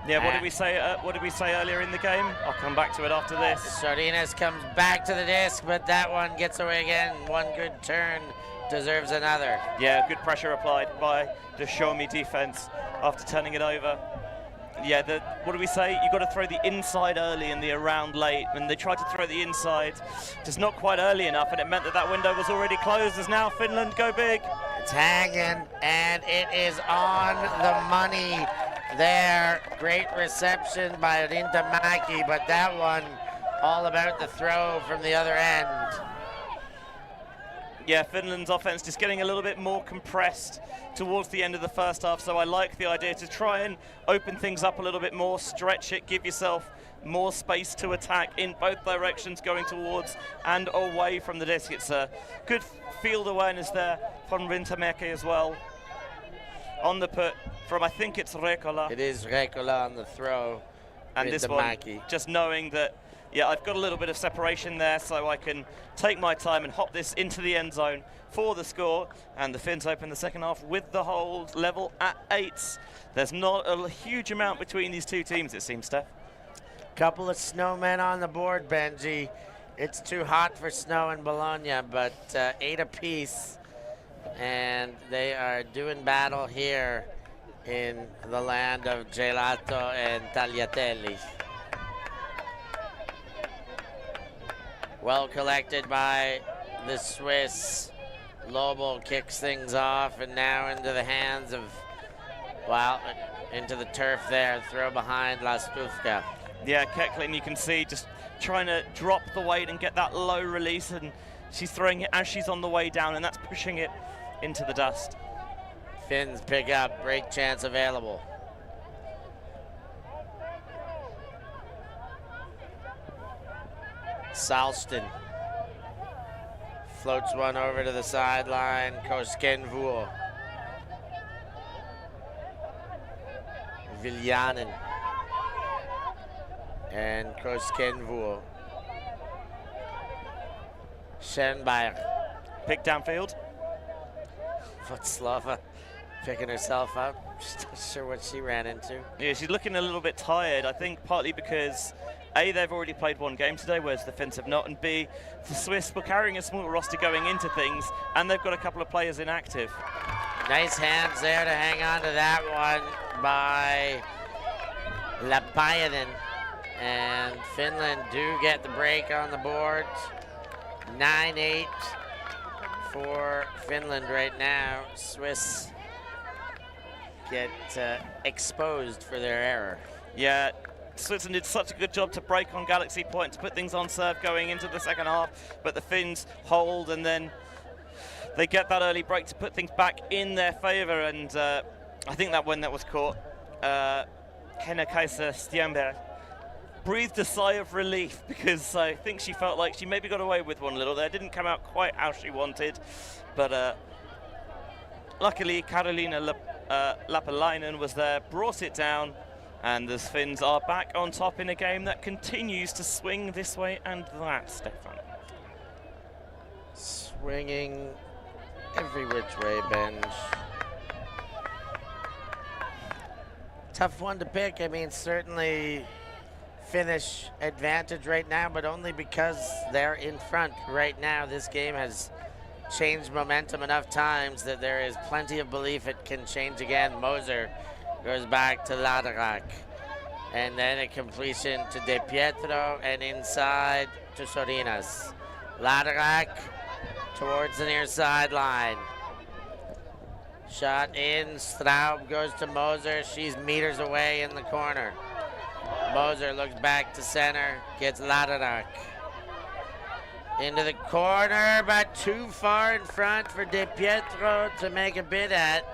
B: Yeah, what did we say? What did we say earlier in the game? I'll come back to it after this.
A: Sardinas comes back to the disc, but that one gets away again. One good turn deserves another.
B: Yeah, good pressure applied by the Show Me defense after turning it over. Yeah, what do we say? You've got to throw the inside early and the around late. And they tried to throw the inside, just not quite early enough, and it meant that that window was already closed. As now Finland go big.
A: It's hanging, and it is on the money there. Great reception by Rintamaki, but that one all about the throw from the other end.
B: Yeah, Finland's offense just getting a little bit more compressed towards the end of the first half, so I like the idea to try and open things up a little bit more, stretch it, give yourself more space to attack in both directions, going towards and away from the disc. It's a good field awareness there from Rintamaki as well. On the put from, I think it's Rekola.
A: It is Rekola on the throw.
B: And this one, just knowing that, yeah, I've got a little bit of separation there, so I can take my time and hop this into the end zone for the score. And the Finns open the second half with the hold level at 8. There's not a huge amount between these two teams, it seems, Steph.
A: Couple of snowmen on the board, Benji. It's too hot for snow in Bologna, but 8 apiece. And they are doing battle here in the land of gelato and tagliatelle. Well collected by the Swiss. Lobo kicks things off, and now into the hands of, well, into the turf there. Throw behind La Stufka.
B: Yeah, Keklin, you can see just trying to drop the weight and get that low release, and she's throwing it as she's on the way down, and that's pushing it into the dust.
A: Finns pick up, break chance available. Salston floats one over to the sideline. Koskenvuo. Viljanen. And Koskenvuo. Schoenberg.
B: Pick downfield.
A: Vatslava picking herself up. Just not sure what she ran into.
B: Yeah, she's looking a little bit tired, I think partly because A, they've already played one game today, whereas the Finns have not, and B, the Swiss were carrying a small roster going into things, and they've got a couple of players inactive.
A: Nice hands there to hang on to that one by Lapainen. And Finland do get the break on the board. 9-8 for Finland right now. Swiss get exposed for their error.
B: Yeah, Switzerland did such a good job to break on Galaxy Point, to put things on serve going into the second half, but the Finns hold, and then they get that early break to put things back in their favor. And I think that when that was caught, Kenna-Kaisa Stienberg breathed a sigh of relief, because I think she felt like she maybe got away with one a little there. Didn't come out quite how she wanted, but luckily Karolina Lapalainen was there, brought it down, and the Finns are back on top in a game that continues to swing this way and that, Stefan.
A: Swinging every which way, Benj. Tough one to pick. I mean, certainly Finnish advantage right now, but only because they're in front right now. This game has changed momentum enough times that there is plenty of belief it can change again. Moser goes back to Ladarak, and then a completion to De Pietro, and inside to Sorinas. Ladarak towards the near sideline. Shot in, Straub goes to Moser. She's meters away in the corner. Moser looks back to center, gets Ladarak into the corner, but too far in front for De Pietro to make a bid at.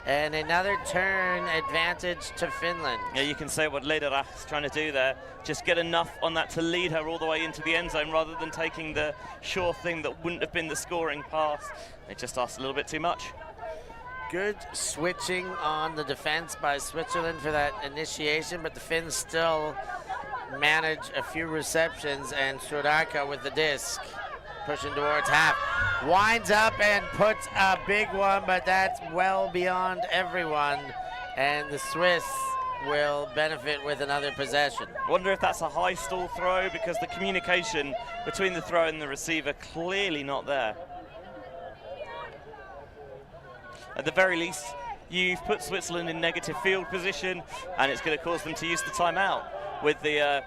A: And another turn advantage to Finland.
B: Yeah, you can say what Ladarak is trying to do there. Just get enough on that to lead her all the way into the end zone, rather than taking the sure thing that wouldn't have been the scoring pass. It just asked a little bit too much.
A: Good switching on the defense by Switzerland for that initiation, but the Finns still manage a few receptions, and Suraka with the disc, pushing towards half. Winds up and puts a big one, but that's well beyond everyone. And the Swiss will benefit with another possession.
B: Wonder if that's a high stall throw, because the communication between the thrower and the receiver clearly not there. At the very least, you've put Switzerland in negative field position, and it's going to cause them to use the timeout. With the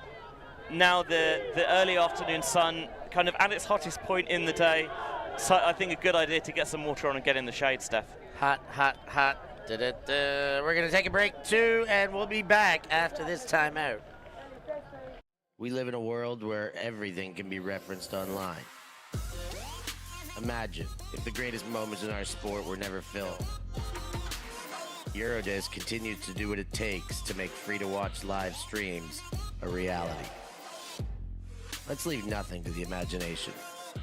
B: now the early afternoon sun kind of at its hottest point in the day, so I think a good idea to get some water on and get in the shade, Steph.
A: Hot, hot, hot. We're going to take a break too, and we'll be back after this timeout. We live in a world where everything can be referenced online. Imagine if the greatest moments in our sport were never filmed. Eurodisc continues to do what it takes to make free-to-watch live streams a reality. Let's leave nothing to the imagination.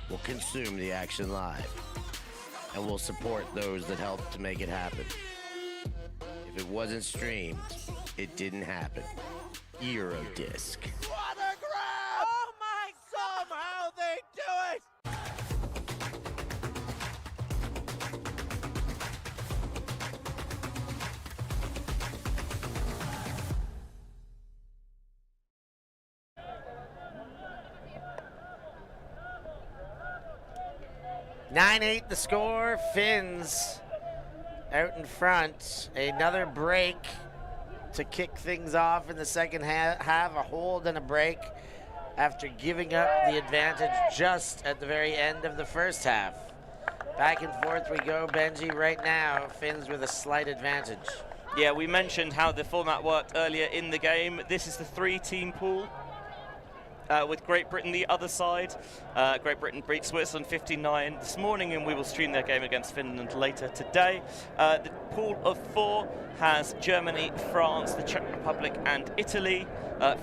A: We'll consume the action live, and we'll support those that helped to make it happen. If it wasn't streamed, it didn't happen. Eurodisc.
G: What a grab! Oh my God! Somehow they do it!
A: (9-8) the score. Finns out in front. Another break to kick things off in the second half. A hold and a break after giving up the advantage just at the very end of the first half. Back and forth we go, Benji. Right now, Finns with a slight advantage.
B: Yeah, we mentioned how the format worked earlier in the game. This is the 3-team pool. With Great Britain the other side. Great Britain beat Switzerland 59 this morning, and we will stream their game against Finland later today. The pool of 4 has Germany, France, the Czech Republic and Italy.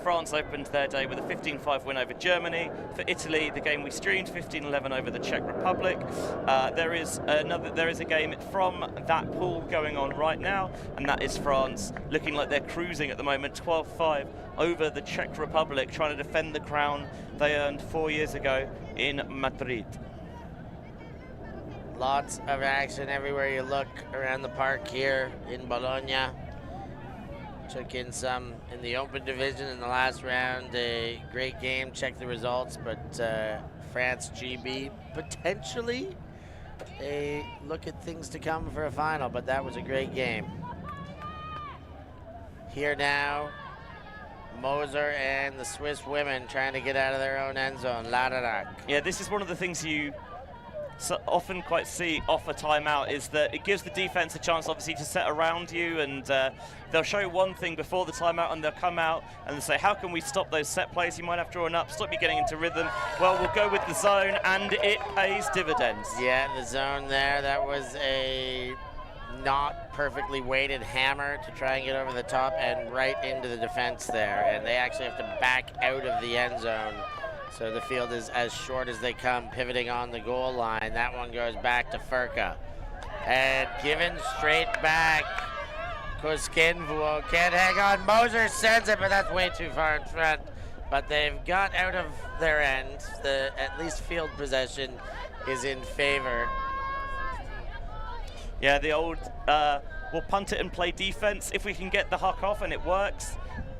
B: France opened their day with a 15-5 win over Germany. For Italy, the game we streamed, 15-11 over the Czech Republic. There is a game from that pool going on right now, and that is France, looking like they're cruising at the moment, 12-5 over the Czech Republic, trying to defend the crown they earned 4 years ago in Madrid.
A: Lots of action everywhere you look around the park here in Bologna. Took in some in the open division in the last round. A great game, check the results, but France GB potentially a look at things to come for a final, but that was a great game. Here now, Moser and the Swiss women trying to get out of their own end zone. Ladarak.
B: Yeah, this is one of the things you often quite see off a timeout, is that it gives the defense a chance obviously to set around you, and they'll show one thing before the timeout and they'll come out and they'll say, how can we stop those set plays you might have drawn up, stop you getting into rhythm? Well, we'll go with the zone, and it pays dividends.
A: Yeah, the zone there, that was a not perfectly weighted hammer to try and get over the top and right into the defense there, and they actually have to back out of the end zone. So the field is as short as they come, pivoting on the goal line. That one goes back to Furka. And given straight back. Koskinvuo can't hang on. Moser sends it, but that's way too far in front. But they've got out of their end. The at least field possession is in favor.
B: Yeah, the old, we'll punt it and play defense. If we can get the huck off and it works,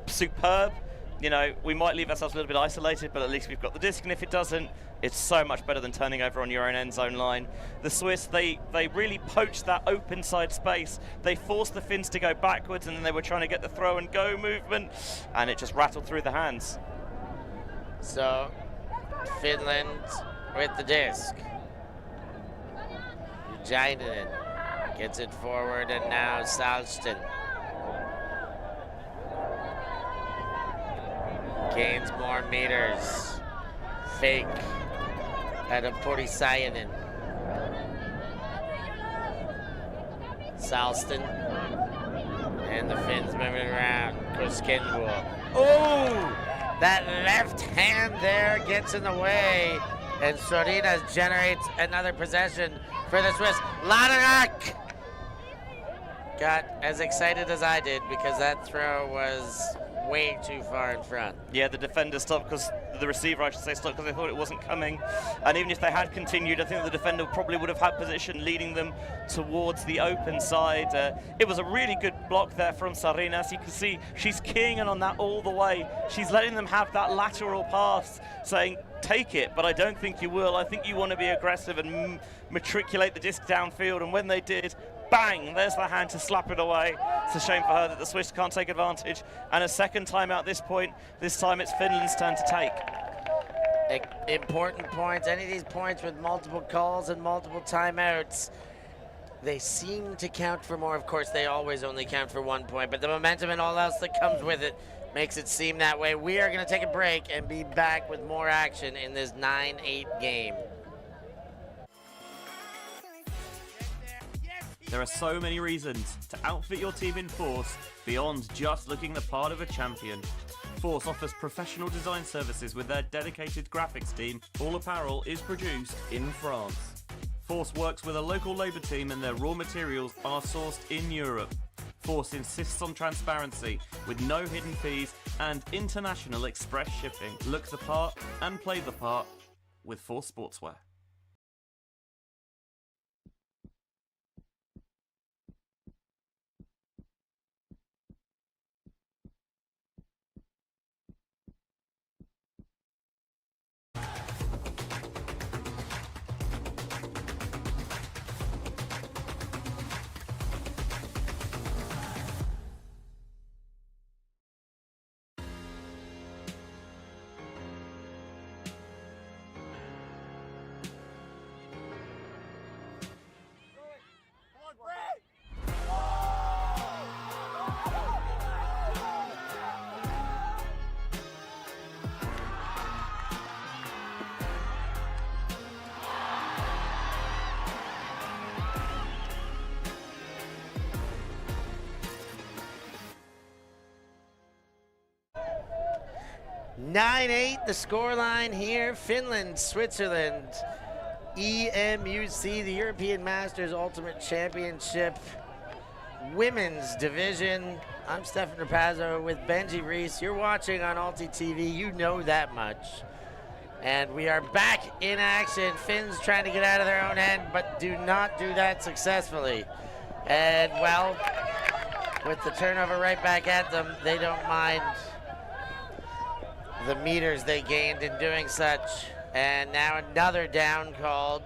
B: superb. You know, we might leave ourselves a little bit isolated, but at least we've got the disc, and if it doesn't, it's so much better than turning over on your own end zone line. The Swiss, they really poached that open side space. They forced the Finns to go backwards, and then they were trying to get the throw and go movement, and it just rattled through the hands.
A: So, Finland with the disc. Jainen gets it forward, and now Salston. Gains more meters. Fake out of Porisainen. Salston. And the Finns moving around. Koskinvuo. Oh! That left hand there gets in the way. And Sorinas generates another possession for the Swiss. Ladarak got as excited as I did because that throw was way too far in front.
B: Yeah, the defender stopped because the receiver, I should say, stopped because they thought it wasn't coming. And even if they had continued, I think the defender probably would have had position leading them towards the open side. It was a really good block there from Sarinas. You can see she's keying in on that all the way. She's letting them have that lateral pass, saying, take it, but I don't think you will. I think you want to be aggressive and matriculate the disc downfield. And when they did, bang, there's the hand to slap it away. It's a shame for her that the Swiss can't take advantage. And a second time at this point, this time it's Finland's turn to take.
A: Important points, any of these points with multiple calls and multiple timeouts, they seem to count for more. Of course, they always only count for 1 point, but the momentum and all else that comes with it makes it seem that way. We are going to take a break and be back with more action in this 9-8 game.
H: There are so many reasons to outfit your team in Force beyond just looking the part of a champion. Force offers professional design services with their dedicated graphics team. All apparel is produced in France. Force works with a local labour team and their raw materials are sourced in Europe. Force insists on transparency with no hidden fees and international express shipping. Look the part and play the part with Force Sportswear.
A: The scoreline here. Finland, Switzerland, EMUC, the European Masters Ultimate Championship Women's Division. I'm Stefan Rapazzo with Benji Reese. You're watching on ulti.TV. You know that much. And we are back in action. Finns trying to get out of their own end, but do not do that successfully. And, well, with the turnover right back at them, they don't mind the meters they gained in doing such. And now another down called.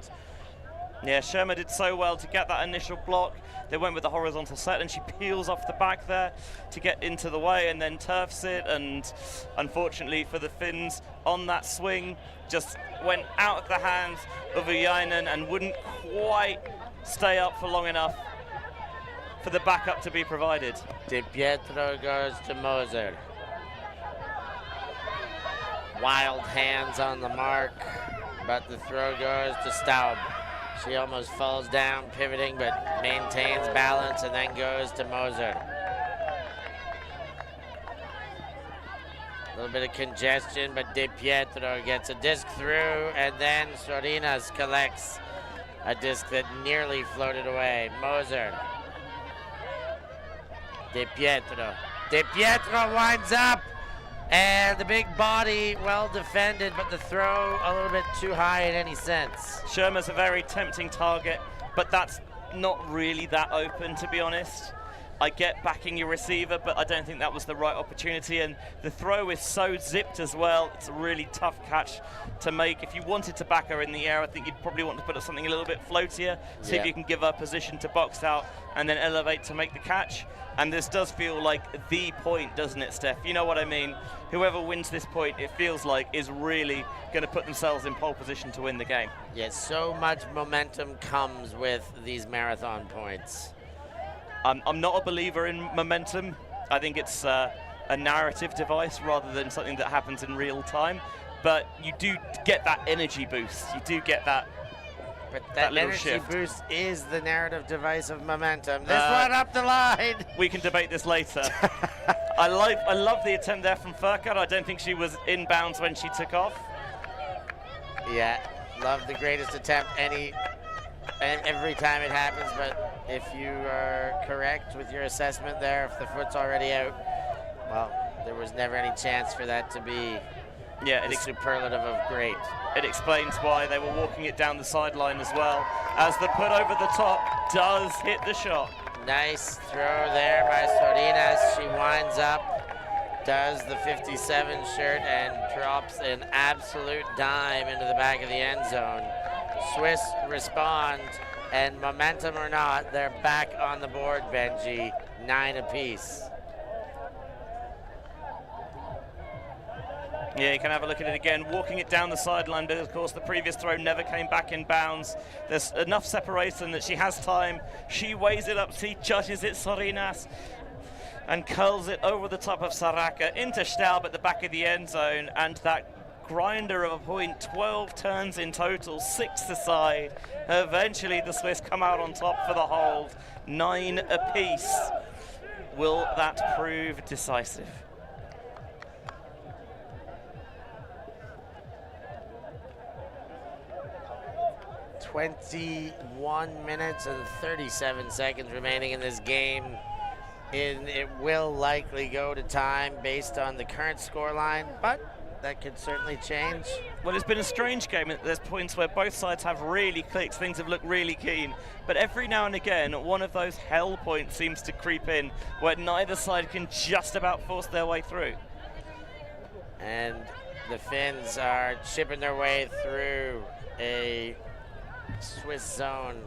B: Yeah, Sherma did so well to get that initial block. They went with the horizontal set and she peels off the back there to get into the way and then turfs it. And unfortunately for the Finns, on that swing, just went out of the hands of Ujainen and wouldn't quite stay up for long enough for the backup to be provided.
A: De Pietro goes to Moser. Wild hands on the mark, but the throw goes to Staub. She almost falls down, pivoting, but maintains balance and then goes to Moser. A little bit of congestion, but De Pietro gets a disc through, and then Sorinas collects a disc that nearly floated away. Moser. De Pietro. De Pietro winds up. And the big body, well defended, but the throw a little bit too high in any sense.
B: Sherma's a very tempting target, but that's not really that open, to be honest. I get backing your receiver, but I don't think that was the right opportunity. And the throw is so zipped as well. It's a really tough catch to make. If you wanted to back her in the air, I think you'd probably want to put up something a little bit floatier, see if you can give her position to box out and then elevate to make the catch. And this does feel like the point, doesn't it, Steph? You know what I mean? Whoever wins this point, it feels like, is really going to put themselves in pole position to win the game.
A: Yes, so much momentum comes with these marathon points.
B: I'm not a believer in momentum. I think it's a narrative device rather than something that happens in real time. But you do get that energy boost. You do get that.
A: But that
B: little
A: energy
B: shift
A: boost is the narrative device of momentum. This one up the line.
B: We can debate this later. I love the attempt there from Furkar. I don't think she was inbounds when she took off.
A: Yeah, love the greatest attempt every time it happens, but if you are correct with your assessment there, if the foot's already out, well, there was never any chance for that to be the superlative of great.
B: It explains why they were walking it down the sideline as well, as the put over the top does hit the shot.
A: Nice throw there by Sorinas. She winds up, does the 57 shirt, and drops an absolute dime into the back of the end zone. Swiss respond, and momentum or not, they're back on the board, Benji, 9 apiece.
B: Yeah, you can have a look at it again, walking it down the sideline, but of course the previous throw never came back in bounds. There's enough separation that she has time. She weighs it up, she judges it, Sorinas, and curls it over the top of Saraka into Staub at the back of the end zone, and that grinder of a point, 12 turns in total, 6 aside. Eventually the Swiss come out on top for the hold, 9 apiece. Will that prove decisive?
A: 21 minutes and 37 seconds remaining in this game. It will likely go to time based on the current scoreline, but that could certainly change.
B: Well, it's been a strange game. There's points where both sides have really clicked, things have looked really keen, but every now and again, one of those hell points seems to creep in where neither side can just about force their way through.
A: And the Finns are chipping their way through a Swiss zone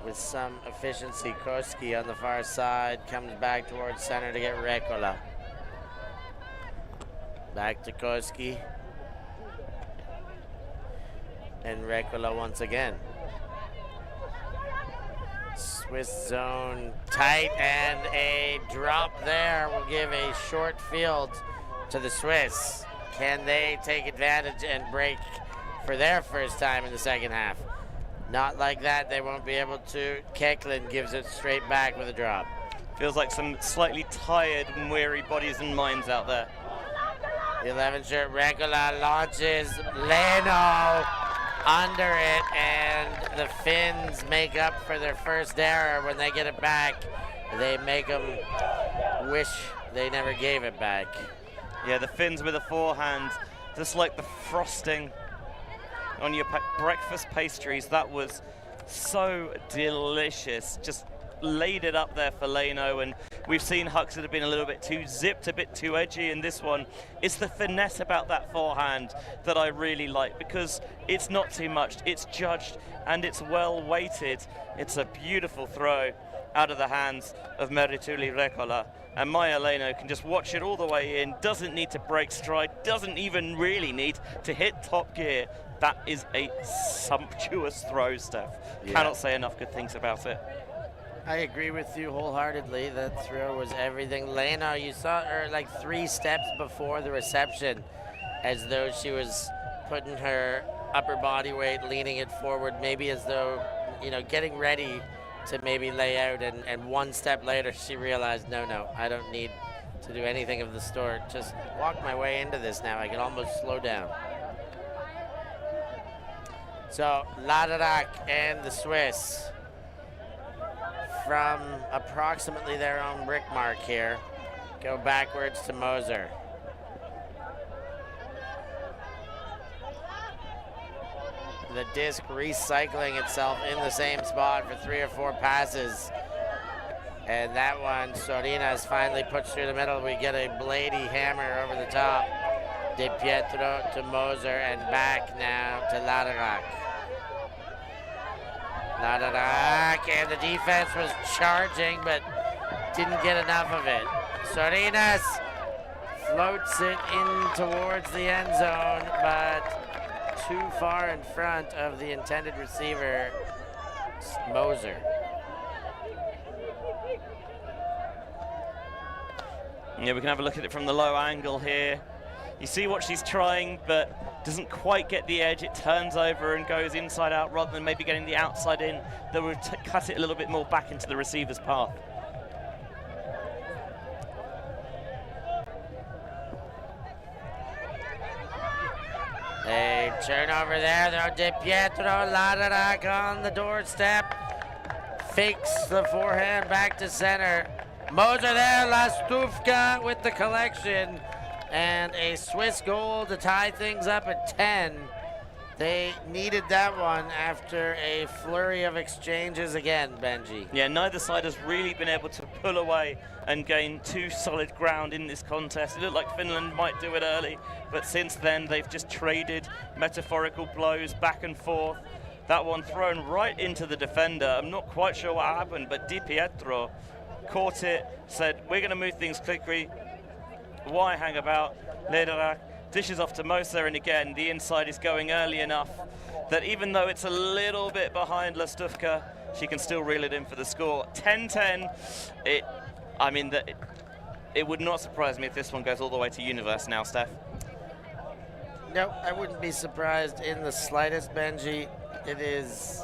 A: with some efficiency. Koski on the far side comes back towards center to get Rekola. Back to Koski. And Rekola once again. Swiss zone tight, and a drop there will give a short field to the Swiss. Can they take advantage and break for their first time in the second half? Not like that, they won't be able to. Keklin gives it straight back with a drop.
B: Feels like some slightly tired and weary bodies and minds out there.
A: The 11 shirt Rekola launches Leno under it, and the Finns make up for their first error. When they get it back, they make them wish they never gave it back.
B: Yeah, the Finns with a forehand, just like the frosting on your breakfast pastries. That was so delicious. Just laid it up there for Leno, and we've seen hucks that have been a little bit too zipped, a bit too edgy in this one. It's the finesse about that forehand that I really like, because it's not too much, it's judged, and it's well weighted. It's a beautiful throw out of the hands of Merituli Rekola, and Maya Leno can just watch it all the way in, doesn't need to break stride, doesn't even really need to hit top gear. That is a sumptuous throw, Steph. Yeah. Cannot say enough good things about it.
A: I agree with you wholeheartedly. That throw was everything. Leno, you saw her like 3 steps before the reception, as though she was putting her upper body weight, leaning it forward, maybe as though, you know, getting ready to maybe lay out, and 1 step later she realized, no, I don't need to do anything of the sort. Just walk my way into this now. I can almost slow down. So Laderack and the Swiss, from approximately their own brick mark here, go backwards to Moser. The disc recycling itself in the same spot for 3 or 4 passes. And that one, Sorinas finally puts through the middle. We get a Blady hammer over the top. De Pietro to Moser, and back now to Laderack. Laderack, and the defense was charging, but didn't get enough of it. Sorinas floats it in towards the end zone, but too far in front of the intended receiver, Moser.
B: Yeah, we can have a look at it from the low angle here. You see what she's trying, but doesn't quite get the edge. It turns over and goes inside out rather than maybe getting the outside in. That would cut it a little bit more back into the receiver's path.
A: A turnover there, though. De Pietro, Laderack on the doorstep. Fakes the forehand back to center. Moser there, Lastuvka with the collection, and a Swiss goal to tie things up at 10. They needed that one after a flurry of exchanges again, Benji.
B: Yeah, neither side has really been able to pull away and gain too solid ground in this contest. It looked like Finland might do it early, but since then they've just traded metaphorical blows back and forth. That one thrown right into the defender. I'm not quite sure what happened, but Di Pietro caught it, said, we're going to move things quickly. Why hang about? Lederach dishes off to Moser, and again, the inside is going early enough that even though it's a little bit behind Lastuvka, she can still reel it in for the score. 10-10. It would not surprise me if this one goes all the way to Universe now, Steph.
A: No, I wouldn't be surprised in the slightest, Benji. It is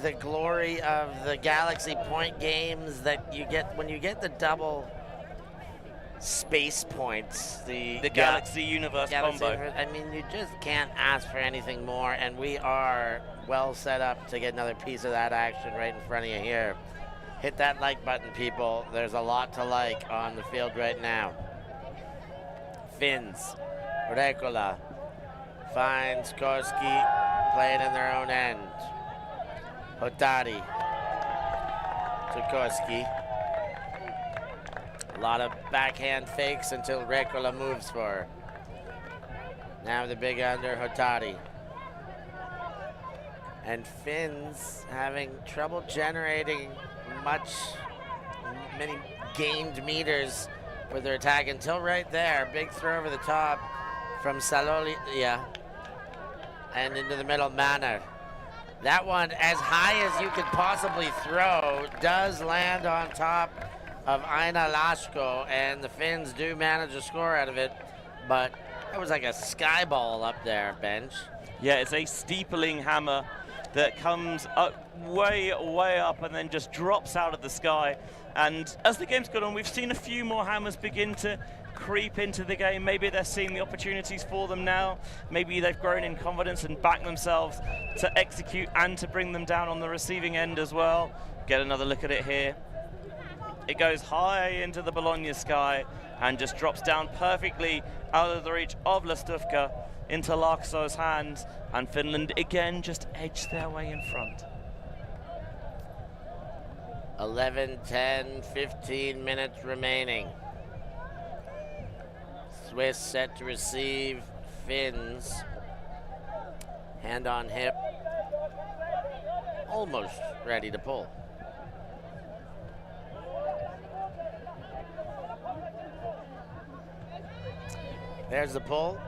A: the glory of the Galaxy point games that you get when you get the double space points, the
B: Galaxy Universe combo.
A: I mean, you just can't ask for anything more, and we are well set up to get another piece of that action right in front of you here. Hit that like button, people. There's a lot to like on the field right now. Finns, Rekola finds Koski playing in their own end. Hotari to Koski. A lot of backhand fakes until Rekola moves for her. Now the big under, Hotari. And Finns having trouble generating many gained meters with their attack until right there. Big throw over the top from Salolia and into the middle, Manner. That one, as high as you could possibly throw, does land on top of Aina Lashko, and the Finns do manage a score out of it, but it was like a sky ball up there, Bench.
B: Yeah, it's a steepling hammer that comes up way up and then just drops out of the sky. And as the game's gone on, we've seen a few more hammers begin to creep into the game. Maybe they're seeing the opportunities for them now. Maybe they've grown in confidence and backed themselves to execute and to bring them down on the receiving end as well. Get another look at it here. It goes high into the Bologna sky and just drops down perfectly out of the reach of Lastuvka into Lakso's hands, and Finland again just edged their way in front.
A: 11, 10, 15 minutes remaining. Swiss set to receive. Finns. Hand on hip. Almost ready to pull. There's the pull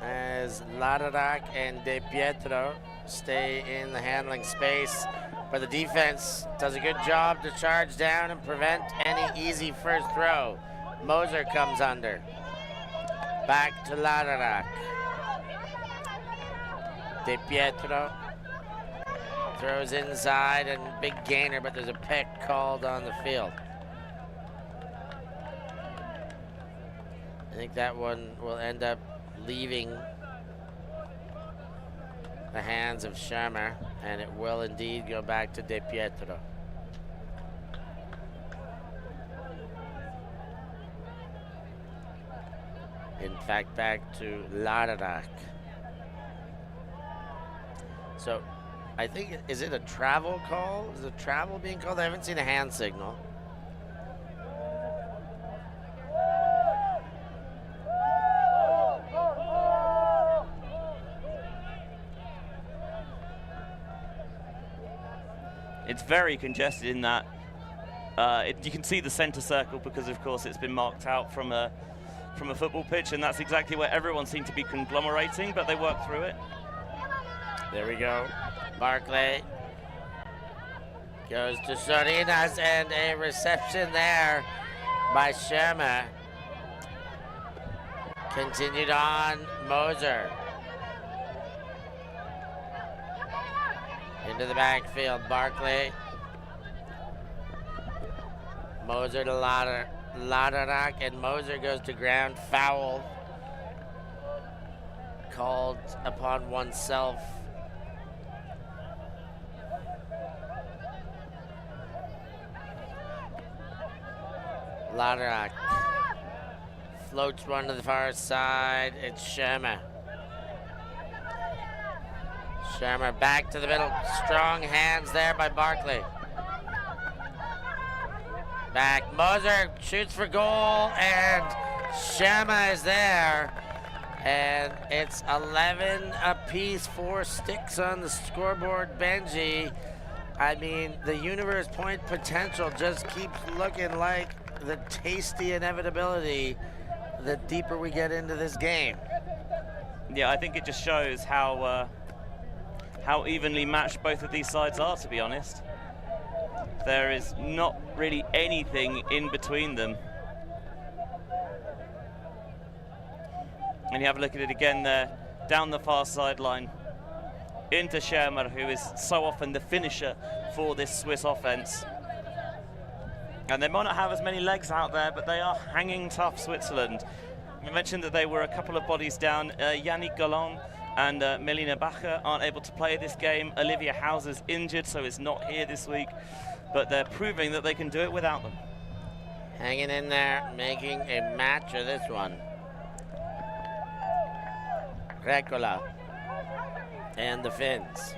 A: as Ladarak and De Pietro stay in the handling space, but the defense does a good job to charge down and prevent any easy first throw. Moser comes under. Back to Ladarak. De Pietro throws inside and big gainer, but there's a pick called on the field. I think that one will end up leaving the hands of Shermer, and it will indeed go back to De Pietro. In fact, back to Ladarak. So, I think, is it a travel call? Is it travel being called? I haven't seen a hand signal.
B: It's very congested in that you can see the center circle because, of course, it's been marked out from a football pitch, and that's exactly where everyone seemed to be conglomerating, but they worked through it.
A: There we go. Barclay goes to Sorinas, and a reception there by Shermer. Continued on, Moser. Into the backfield, Barclay. Moser to Ladarak, and Moser goes to ground. Foul called upon oneself. Laderak floats one to the far side. It's Shermer. Shermer back to the middle. Strong hands there by Barkley. Back. Moser shoots for goal, and Shermer is there. And it's 11 apiece, 4 sticks on the scoreboard, Benji. I mean, the universe point potential just keeps looking like the tasty inevitability the deeper we get into this game.
B: Yeah, I think it just shows how evenly matched both of these sides are, to be honest. There is not really anything in between them. And you have a look at it again there, down the far sideline, into Schermer, who is so often the finisher for this Swiss offense. And they might not have as many legs out there, but they are hanging tough, Switzerland. We mentioned that they were a couple of bodies down. Yannick Gollon and Melina Bacher aren't able to play this game. Olivia Hauser's injured, so is not here this week. But they're proving that they can do it without them.
A: Hanging in there, making a match of this one. Rekola and the Finns.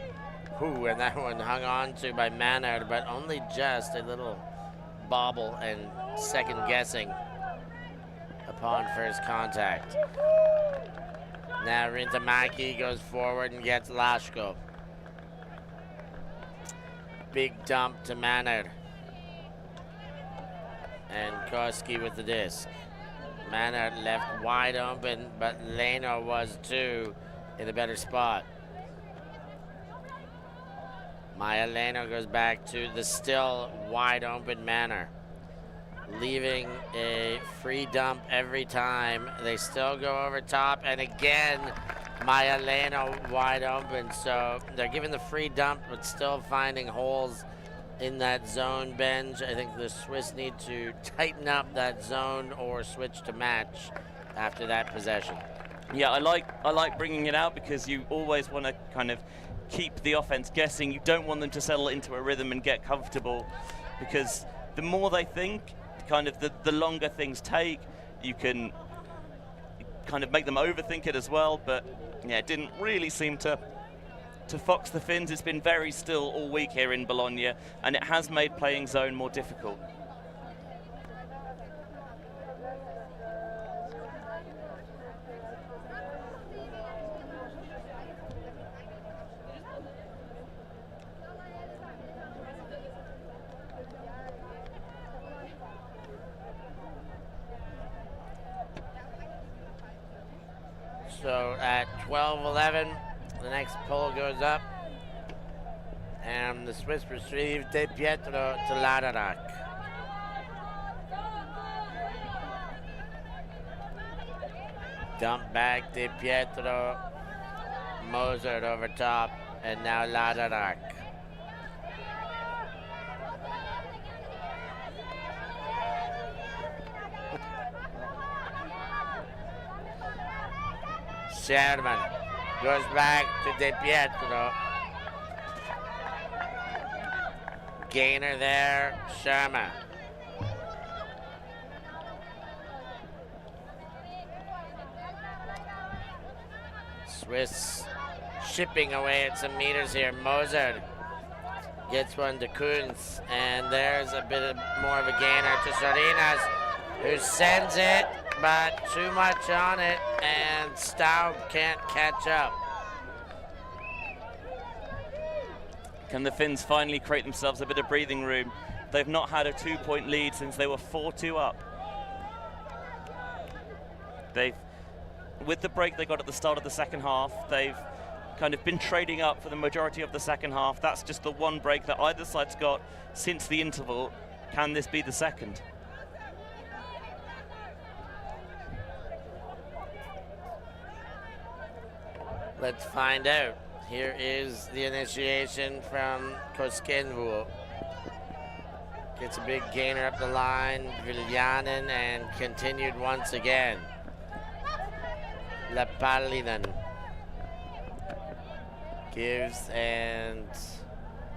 A: Ooh, and that one hung on to by Manard, but only just a little bobble and second guessing upon first contact. Now Rintamaki goes forward and gets Lashko. Big dump to Manard. And Koski with the disc. Manard left wide open, but Leno was too in a better spot. Maya Leno goes back to the still wide open Manor, leaving a free dump every time. They still go over top, and again, Maya Leno wide open. So they're giving the free dump, but still finding holes in that zone bench. I think the Swiss need to tighten up that zone or switch to match after that possession.
B: Yeah, I like bringing it out because you always want to kind of keep the offense guessing. You don't want them to settle into a rhythm and get comfortable, because the more they think, kind of the longer things take. You can kind of make them overthink it as well, but yeah, it didn't really seem to fox the Finns. It's been very still all week here in Bologna, and it has made playing zone more difficult.
A: So at 12-11, the next pole goes up, and the Swiss receive De Pietro to Ladarak. Dump back De Pietro, Mozart over top, and now Ladarak. Sherman goes back to De Pietro. Gainer there, Sherman. Swiss chipping away at some meters here. Mozart gets one to Kunz, and there's a bit more of a gainer to Sorinas, who sends it, but too much on it, and Staub can't catch up.
B: Can the Finns finally create themselves a bit of breathing room? They've not had a 2-point lead since they were 4-2 up. With the break they got at the start of the second half, they've kind of been trading up for the majority of the second half. That's just the one break that either side's got since the interval. Can this be the second?
A: Let's find out. Here is the initiation from Koskenvuo. Gets a big gainer up the line, Viljanen, and continued once again. Lapallinen gives, and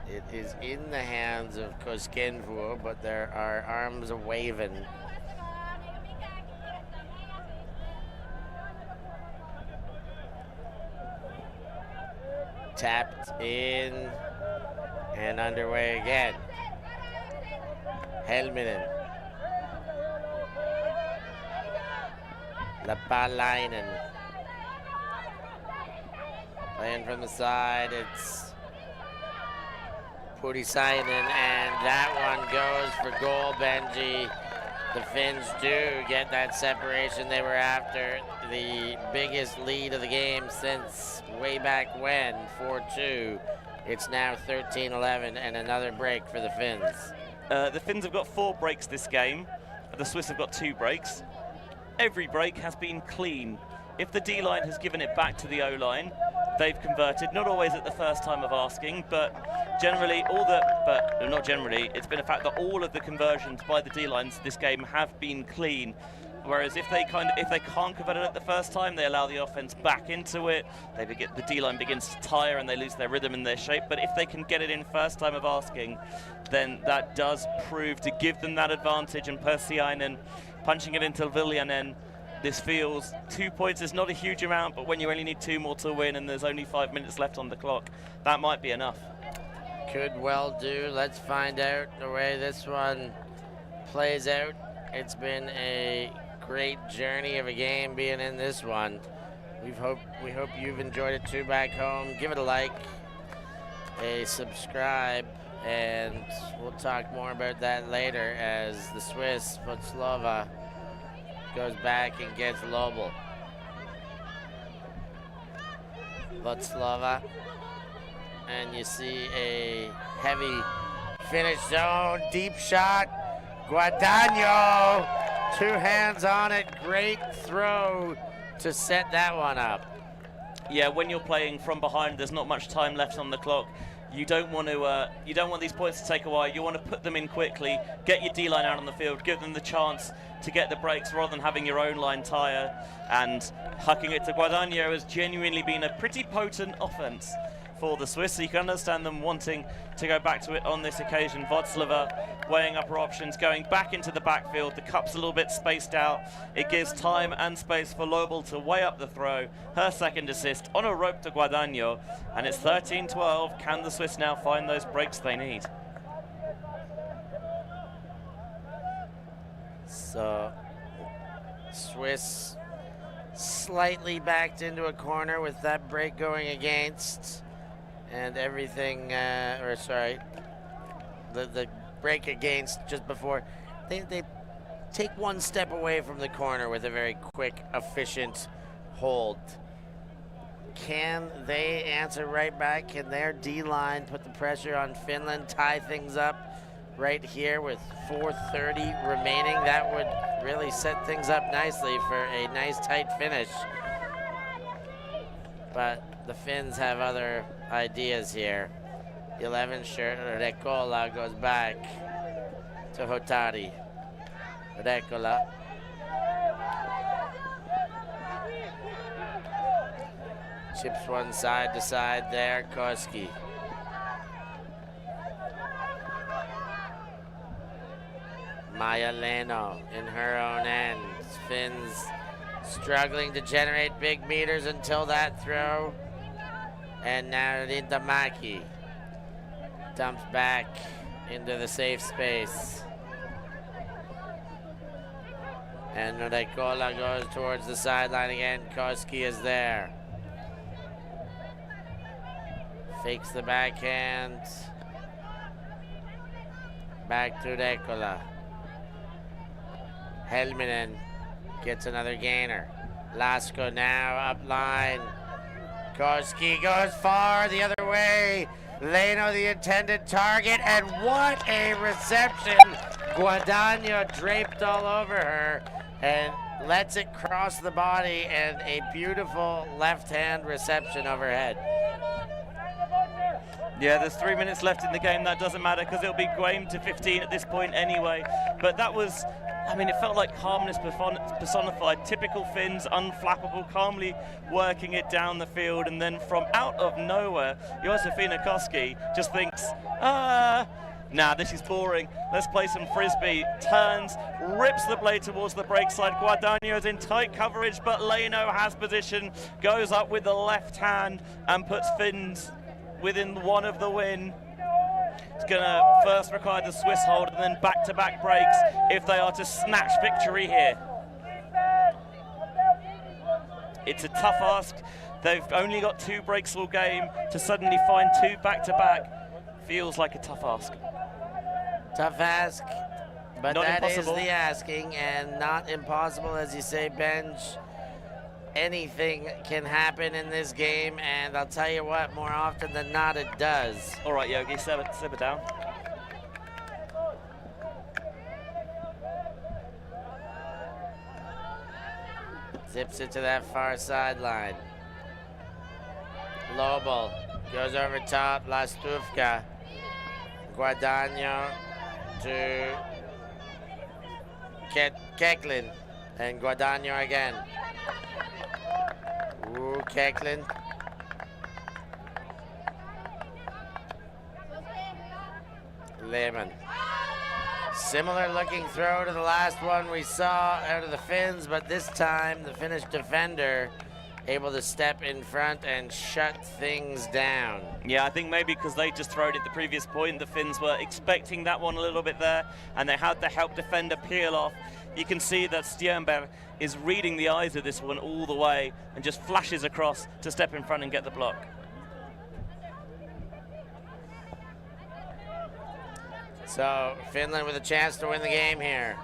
A: it is in the hands of Koskenvuo, but there are arms waving Tapped in and underway again. Helminen. Lapalainen. Playing from the side, it's Putisainen, and that one goes for goal, Benji. The Finns do get that separation they were after. The biggest lead of the game since way back when, 4-2. It's now 13-11 and another break for the Finns.
B: The Finns have got 4 breaks this game. The Swiss have got 2 breaks. Every break has been clean. If the D-line has given it back to the O-line, they've converted. Not always at the first time of asking, but generally not generally, it's been a fact that all of the conversions by the D-lines this game have been clean. Whereas if they can't convert it at the first time, they allow the offense back into it. The D-line begins to tire and they lose their rhythm and their shape. But if they can get it in first time of asking, then that does prove to give them that advantage. And Persiainen punching it into Viljanen. This feels 2 points is not a huge amount, but when you only need 2 more to win and there's only 5 minutes left on the clock, that might be enough.
A: Could well do. Let's find out the way this one plays out. It's been a great journey of a game being in this one. We hope you've enjoyed it too back home. Give it a like, a subscribe, and we'll talk more about that later as the Swiss Votslava goes back and gets Lobel. Votslava, and you see a heavy finish zone, deep shot. Guadagno, 2 hands on it, great throw to set that one up.
B: Yeah, when you're playing from behind, there's not much time left on the clock. You don't want these points to take a while. You want to put them in quickly, get your D-line out on the field, give them the chance to get the breaks rather than having your own line tire. And hucking it to Guadagno has genuinely been a pretty potent offense for the Swiss, so you can understand them wanting to go back to it on this occasion. Votslava weighing up her options, going back into the backfield. The cup's a little bit spaced out. It gives time and space for Lobel to weigh up the throw. Her second assist on a rope to Guadagno, and it's 13-12. Can the Swiss now find those breaks they need?
A: So, Swiss slightly backed into a corner with that break going against. And everything, the break against just before. They take one step away from the corner with a very quick, efficient hold. Can they answer right back? Can their D-line put the pressure on Finland, tie things up right here with 4:30 remaining? That would really set things up nicely for a nice tight finish. But the Finns have other ideas here. 11 shirt, Rekola goes back to Hotari. Rekola. Chips one side to side there, Koski. Maya Leno in her own end. Finns struggling to generate big meters until that throw. And now Rintamaki dumps back into the safe space. And Rekola goes towards the sideline again. Koski is there. Fakes the backhand. Back to Rekola. Helminen gets another gainer. Lasko now up line. Koski goes far the other way. Leno the intended target, and what a reception. Guadagno draped all over her and lets it cross the body, and a beautiful left-hand reception overhead.
B: Yeah, there's 3 minutes left in the game. That doesn't matter because it'll be game to 15 at this point anyway. But that was, I mean, it felt like calmness personified. Typical Finns, unflappable, calmly working it down the field. And then from out of nowhere, Josefina Koski just thinks, nah, this is boring. Let's play some frisbee. Turns, rips the blade towards the break side. Guadagno is in tight coverage, but Leno has position, goes up with the left hand and puts Finns within one of the win. It's going to first require the Swiss hold and then back-to-back breaks if they are to snatch victory here. It's a tough ask. They've only got 2 breaks all game. To suddenly find 2 back-to-back feels like a tough ask.
A: Tough ask, but
B: Not
A: that
B: impossible.
A: is the asking, and not impossible, as you say, Benj. Anything can happen in this game, and I'll tell you what, more often than not, it does.
B: All right, Yogi, simmer down.
A: Zips it to that far sideline. Lobel goes over top, Lastuvka. Guadagno to Keklin, and Guadagno again. Ooh, Keklin. Lehman. Similar looking throw to the last one we saw out of the Finns, but this time the Finnish defender able to step in front and shut things down.
B: Yeah, I think maybe because they just throwed it the previous point, the Finns were expecting that one a little bit there, and they had the help defender peel off. You can see that Stjernberg is reading the eyes of this one all the way and just flashes across to step in front and get the block.
A: So Finland with a chance to win the game here.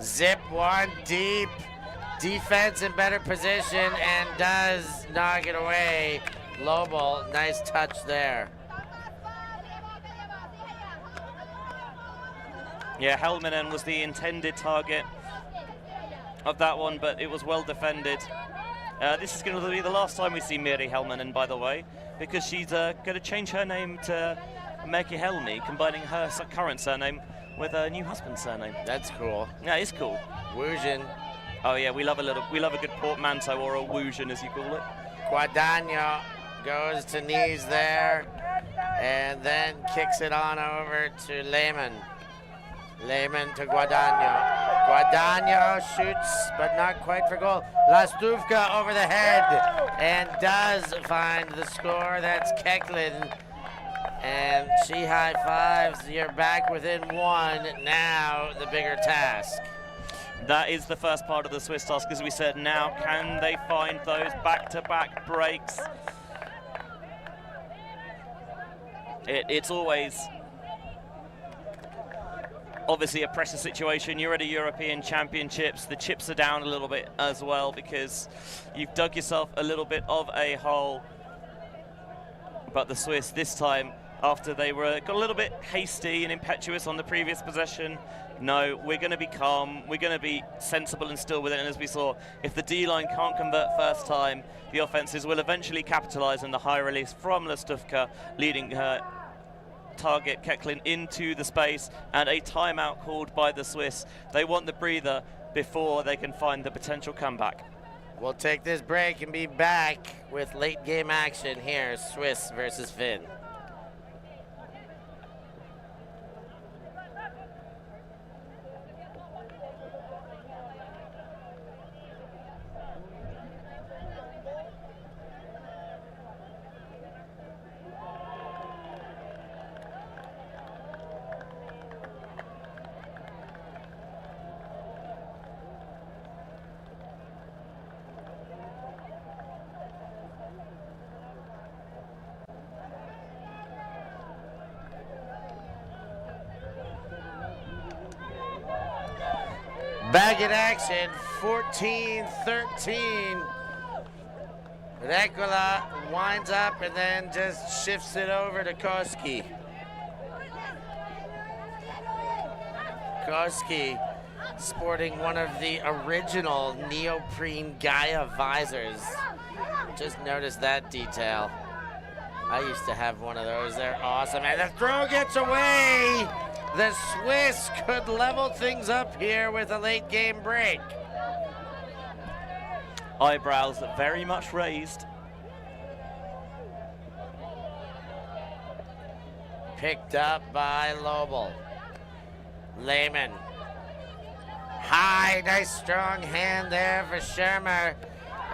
A: Zip one deep. Defense in better position and does knock it away. Lobel, nice touch there.
B: Yeah, Helminen was the intended target of that one, but it was well defended. This is going to be the last time we see Miri Helminen, by the way, because she's going to change her name to Merki Helmi, combining her current surname with her new husband's surname.
A: That's cool.
B: Yeah, it's cool.
A: Wujin.
B: Oh yeah, we love a good portmanteau, or a woosion as you call it.
A: Guadagno goes to knees there and then kicks it on over to Lehman. Lehman to Guadagno. Guadagno shoots, but not quite for goal. Lastuvka over the head and does find the score. That's Keklin. And she high fives. You're back within 1. Now the bigger task.
B: That is the first part of the Swiss task, as we said. Now, can they find those back-to-back breaks? It's always obviously a pressure situation. You're at a European Championships. The chips are down a little bit as well because you've dug yourself a little bit of a hole. But the Swiss this time, after they got a little bit hasty and impetuous on the previous possession, no, we're going to be calm, we're going to be sensible and still with it. And as we saw, if the D-line can't convert first time, the offenses will eventually capitalize on the high release from Lastuvka, leading her target Keklin into the space, and a timeout called by the Swiss. They want the breather before they can find the potential comeback.
A: We'll take this break and be back with late game action here, Swiss versus Finn. Back in action, 14-13. Rekola winds up and then just shifts it over to Koski. Koski sporting one of the original neoprene Gaia visors. Just noticed that detail. I used to have one of those. They're awesome. And the throw gets away. The Swiss could level things up here with a late game break.
B: Eyebrows very much raised.
A: Picked up by Lobel. Lehman. High, nice strong hand there for Shermer.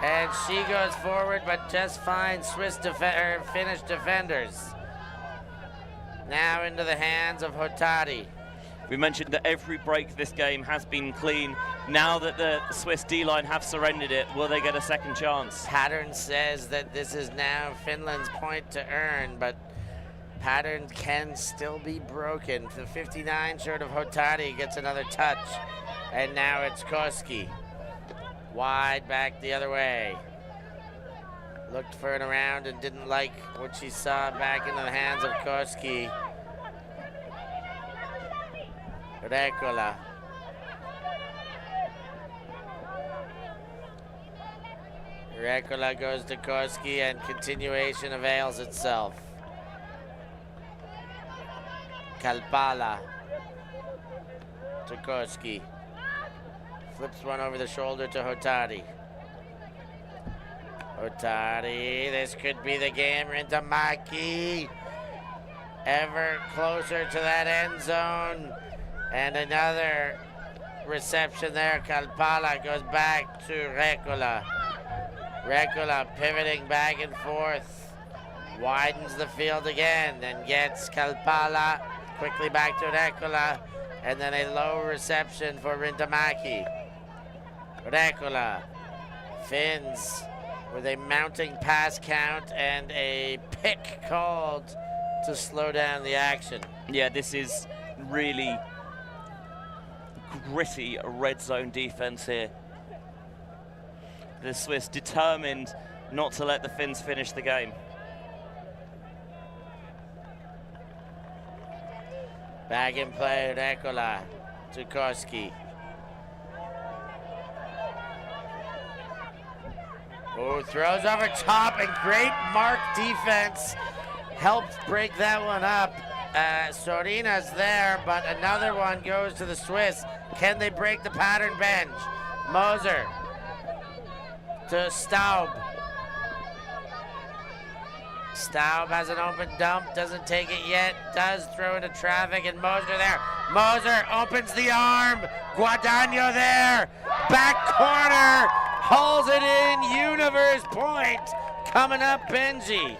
A: And she goes forward, but just finds Finnish defenders. Now into the hands of Hotari.
B: We mentioned that every break this game has been clean. Now that the Swiss D-line have surrendered it, will they get a second chance?
A: Pattern says that this is now Finland's point to earn, but pattern can still be broken. The 59 shirt of Hotari gets another touch, and now it's Koski. Wide back the other way. Looked for it around and didn't like what she saw back into the hands of Koski. Rekola. Rekola goes to Koski and continuation avails itself. Kalpala to Koski. Flips one over the shoulder to Hotari. Hotari, this could be the game. Rintamaki ever closer to that end zone. And another reception there. Kalpala goes back to Rekola. Rekola pivoting back and forth. Widens the field again and gets Kalpala quickly back to Rekola. And then a low reception for Rintamaki. Rekola. Finns with a mounting pass count and a pick called to slow down the action.
B: Yeah, this is really gritty red zone defense here. The Swiss determined not to let the Finns finish the game.
A: Back in play, Rekola to Koski. Oh, throws over top, and great mark defense helped break that one up. Sorina's there, but another one goes to the Swiss. Can they break the pattern bench? Moser to Staub. Staub has an open dump, doesn't take it yet, does throw into traffic, and Moser there. Moser opens the arm, Guadagno there, back corner, hauls it in, universe point, coming up Benji.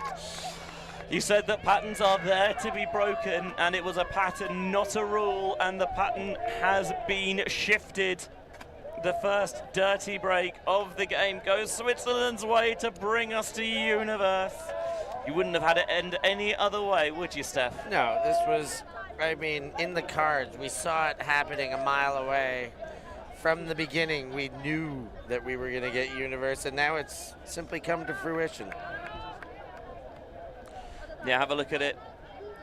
B: You said that patterns are there to be broken, and it was a pattern, not a rule, and the pattern has been shifted. The first dirty break of the game goes Switzerland's way to bring us to universe. You wouldn't have had it end any other way, would you, Steph?
A: No, this was, I mean, in the cards. We saw it happening a mile away. From the beginning, we knew that we were going to get universe, and now it's simply come to fruition.
B: Yeah, have a look at it.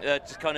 B: Just kind of